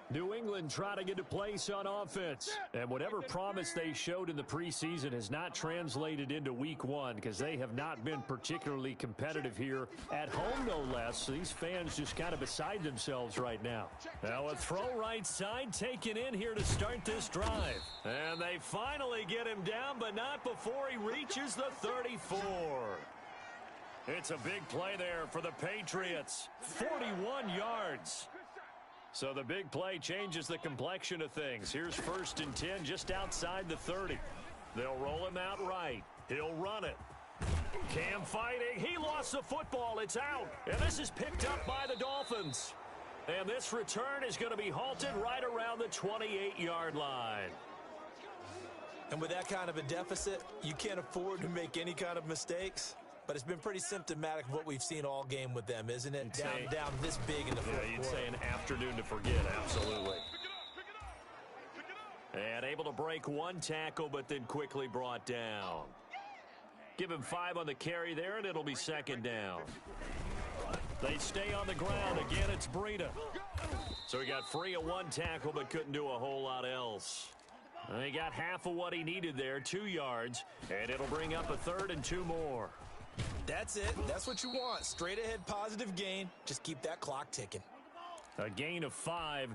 New England trying to get a place on offense. And whatever promise they showed in the preseason has not translated into week 1 because they have not been particularly competitive here at home, no less. So these fans just kind of beside themselves right now. Now a throw right side taken in here to start this drive. And they finally get him down, but not before he reaches the 34. It's a big play there for the Patriots. 41 yards. So the big play changes the complexion of things. Here's 1st and 10 just outside the 30. They'll roll him out right. He'll run it. Cam fighting. He lost the football. It's out. And this is picked up by the Dolphins. And this return is going to be halted right around the 28-yard line. And with that kind of a deficit, you can't afford to make any kind of mistakes. But it's been pretty symptomatic of what we've seen all game with them, isn't it? Down this big in the fourth quarter. You'd say an afternoon to forget, absolutely. And able to break one tackle, but then quickly brought down. Give him 5 on the carry there, and it'll be second down. They stay on the ground. Again, it's Breida. So he got free of one tackle, but couldn't do a whole lot else. And he got half of what he needed there, 2 yards, and it'll bring up a 3rd and 2 more. That's it. That's what you want. Straight ahead positive gain. Just keep that clock ticking. A gain of 5.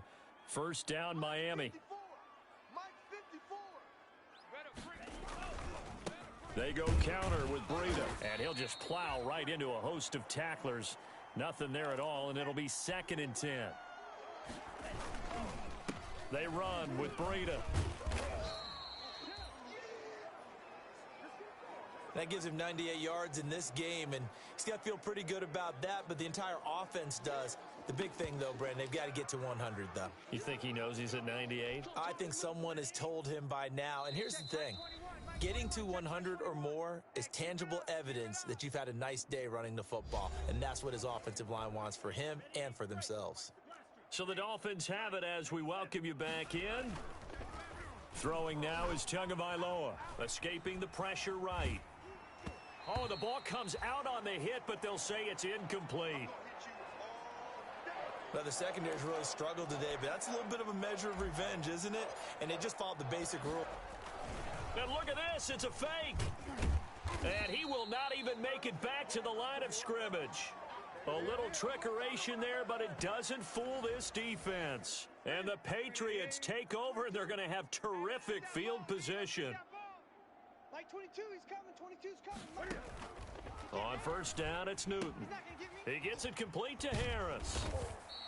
First down, Miami. They go counter with Breida, and he'll just plow right into a host of tacklers. Nothing there at all, and it'll be 2nd and 10. They run with Breida. That gives him 98 yards in this game, and he's got to feel pretty good about that, but the entire offense does. The big thing, though, Brandon, they've got to get to 100, though. You think he knows he's at 98? I think someone has told him by now. And here's the thing. Getting to 100 or more is tangible evidence that you've had a nice day running the football, and that's what his offensive line wants for him and for themselves. So the Dolphins have it as we welcome you back in. Throwing now is Tagovailoa, escaping the pressure right. Oh, the ball comes out on the hit, but they'll say it's incomplete. Well, the secondary's really struggled today, but that's a little bit of a measure of revenge, isn't it? And they just followed the basic rule. And look at this, it's a fake. And he will not even make it back to the line of scrimmage. A little trickeration there, but it doesn't fool this defense. And the Patriots take over, and they're going to have terrific field position. Like 22, he's coming, 22's coming. On first down, it's Newton. He gets it complete to Harris.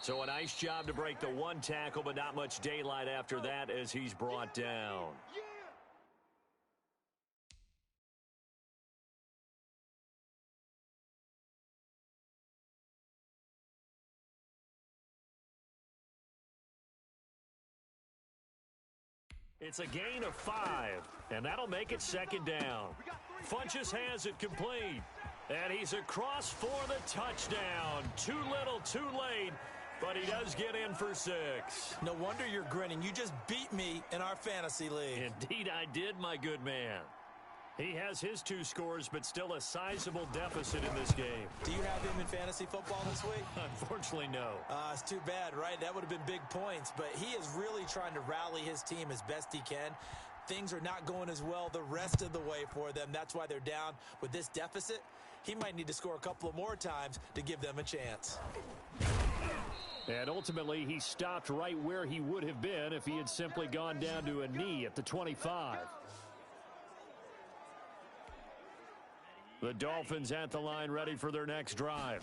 So a nice job to break the one tackle, but not much daylight after that as he's brought down. It's a gain of 5, and that'll make it second down. Funchess has it complete, and he's across for the touchdown. Too little, too late, but he does get in for 6. No wonder you're grinning. You just beat me in our fantasy league. Indeed I did, my good man. He has his 2 scores, but still a sizable deficit in this game. Do you have him in fantasy football this week? Unfortunately, no. It's too bad, right? That would have been big points, but he is really trying to rally his team as best he can. Things are not going as well the rest of the way for them. That's why they're down with this deficit. He might need to score a couple of more times to give them a chance. And ultimately, he stopped right where he would have been if he had simply gone down to a knee at the 25. The Dolphins at the line, ready for their next drive.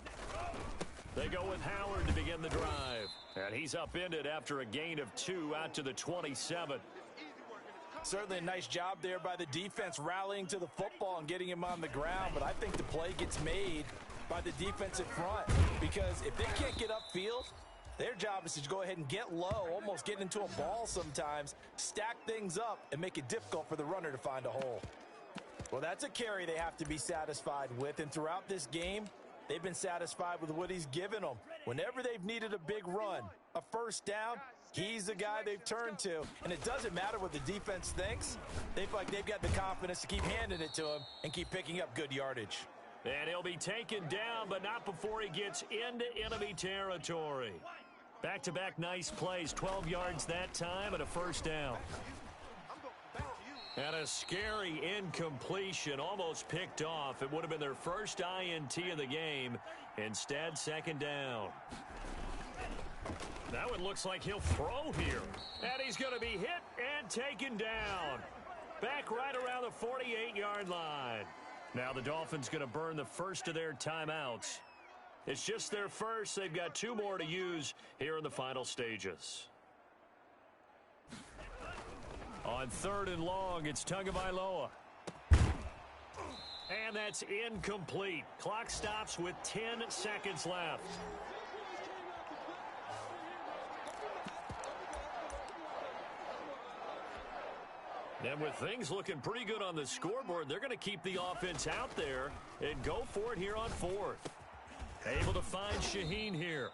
They go with Howard to begin the drive. And he's upended after a gain of 2 out to the 27. Certainly a nice job there by the defense rallying to the football and getting him on the ground. But I think the play gets made by the defensive front. Because if they can't get upfield, their job is to go ahead and get low, almost get into a ball sometimes, stack things up, and make it difficult for the runner to find a hole. Well, that's a carry they have to be satisfied with, and throughout this game, they've been satisfied with what he's given them. Whenever they've needed a big run, a first down, he's the guy they've turned to, and it doesn't matter what the defense thinks. They feel like they've got the confidence to keep handing it to him and keep picking up good yardage. And he'll be taken down, but not before he gets into enemy territory. Back-to-back nice plays, 12 yards that time and a first down. And a scary incompletion, almost picked off. It would have been their first INT of the game. Instead, second down. Now it looks like he'll throw here. And he's going to be hit and taken down. Back right around the 48-yard line. Now the Dolphins going to burn the first of their timeouts. It's just their first. They've got 2 more to use here in the final stages. On 3rd and long, it's Tagovailoa. And that's incomplete. Clock stops with 10 seconds left. And with things looking pretty good on the scoreboard, they're going to keep the offense out there and go for it here on fourth. Able to find Shaheen here.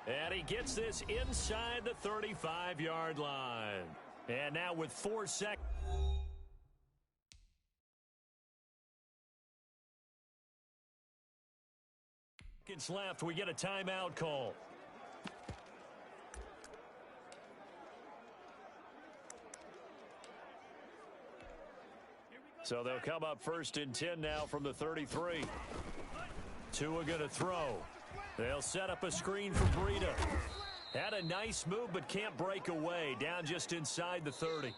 And he gets this inside the 35-yard line. And now with 4 seconds left, we get a timeout call. So they'll come up 1st and 10 now from the 33. Tua going to throw. They'll set up a screen for Breida. Had a nice move but can't break away. Down just inside the 30.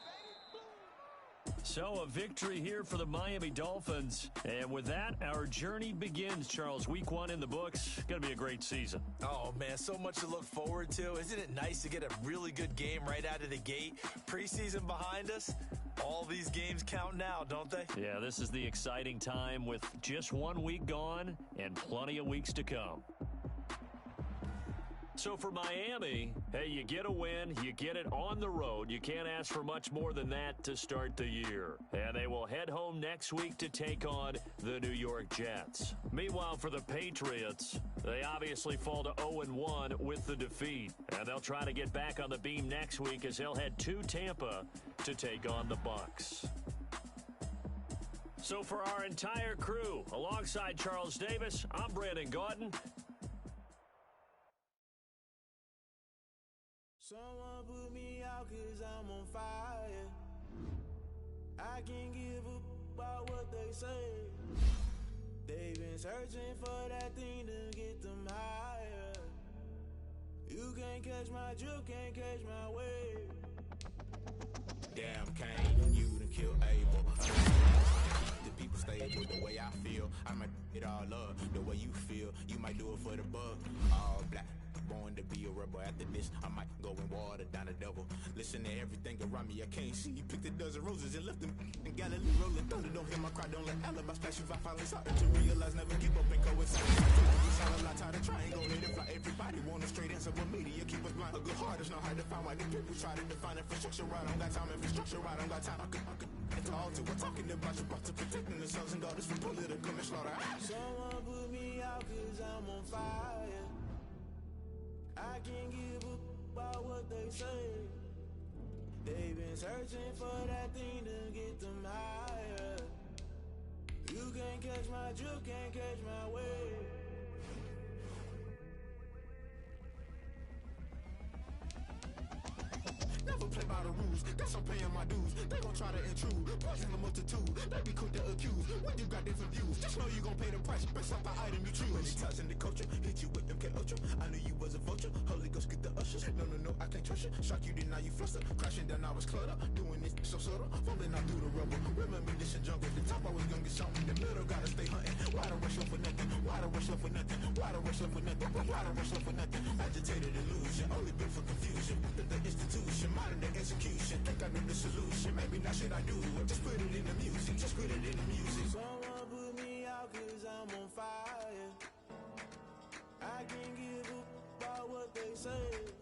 So a victory here for the Miami Dolphins. And with that, our journey begins, Charles. Week 1 in the books. Going to be a great season. Oh, man, so much to look forward to. Isn't it nice to get a really good game right out of the gate? Preseason behind us. All these games count now, don't they? Yeah, this is the exciting time with just 1 week gone and plenty of weeks to come. So for Miami, hey, you get a win, you get it on the road. You can't ask for much more than that to start the year. And they will head home next week to take on the New York Jets. Meanwhile, for the Patriots, they obviously fall to 0-1 with the defeat. And they'll try to get back on the beam next week as they'll head to Tampa to take on the Bucs. So for our entire crew, alongside Charles Davis, I'm Brandon Gordon. Someone put me out 'cause I'm on fire. I can't give up about what they say. They've been searching for that thing to get them higher. You can't catch my drift, can't catch my wave. Damn, Kane, you done killed Abel. Keep the people stable the way I feel. I might it all up the way you feel. You might do it for the buck. All black. Born to be a rebel. After this, I might go and water down the devil. Listen to everything around me, I can't see. Picked a dozen roses and left them in Galilee rolling thunder. Don't hear my cry, don't let alibi splash. If I finally started to realize, never give up and coincide. We saw a lot tired of triangle, let it fly. Everybody want a straight answer, but media keep us blind. A good heart is not hard to find. Why the people try to define infrastructure right? I don't got time, infrastructure right, I don't got time. I could it's all to we're talking about you, about to protecting the sons and daughters from political and slaughter. Someone put me out 'cause I'm on fire. I can't give up about what they say. They've been searching for that thing to get them higher. You can't catch my drift, can't catch my wave. Never play by the rules, guess I'm paying my dues. They gon' try to intrude, poison the multitude. They be quick to accuse, when you got different views. Just know you gon' pay the price, based off the item you choose. Many times in the culture, hit you with MK Ultra. I knew you was a vulture, Holy Ghost get the ushers. No, I can't trust you. Shock you, then now you fluster. Crashing down, I was cluttered. Doing this so subtle, falling out through the rubble. Remember this in jungle, the top I was gonna get something. The middle gotta stay hunting. Why the rush up for nothing? Why the rush up for nothing? Why the rush up for nothing? Why the rush up for nothing? Agitated illusion, only built for confusion. The institution, modern day execution. Think I know the solution. Maybe not shit I do. Just put it in the music. Just put it in the music. Someone put me out 'cause I'm on fire. I can't give up about what they say.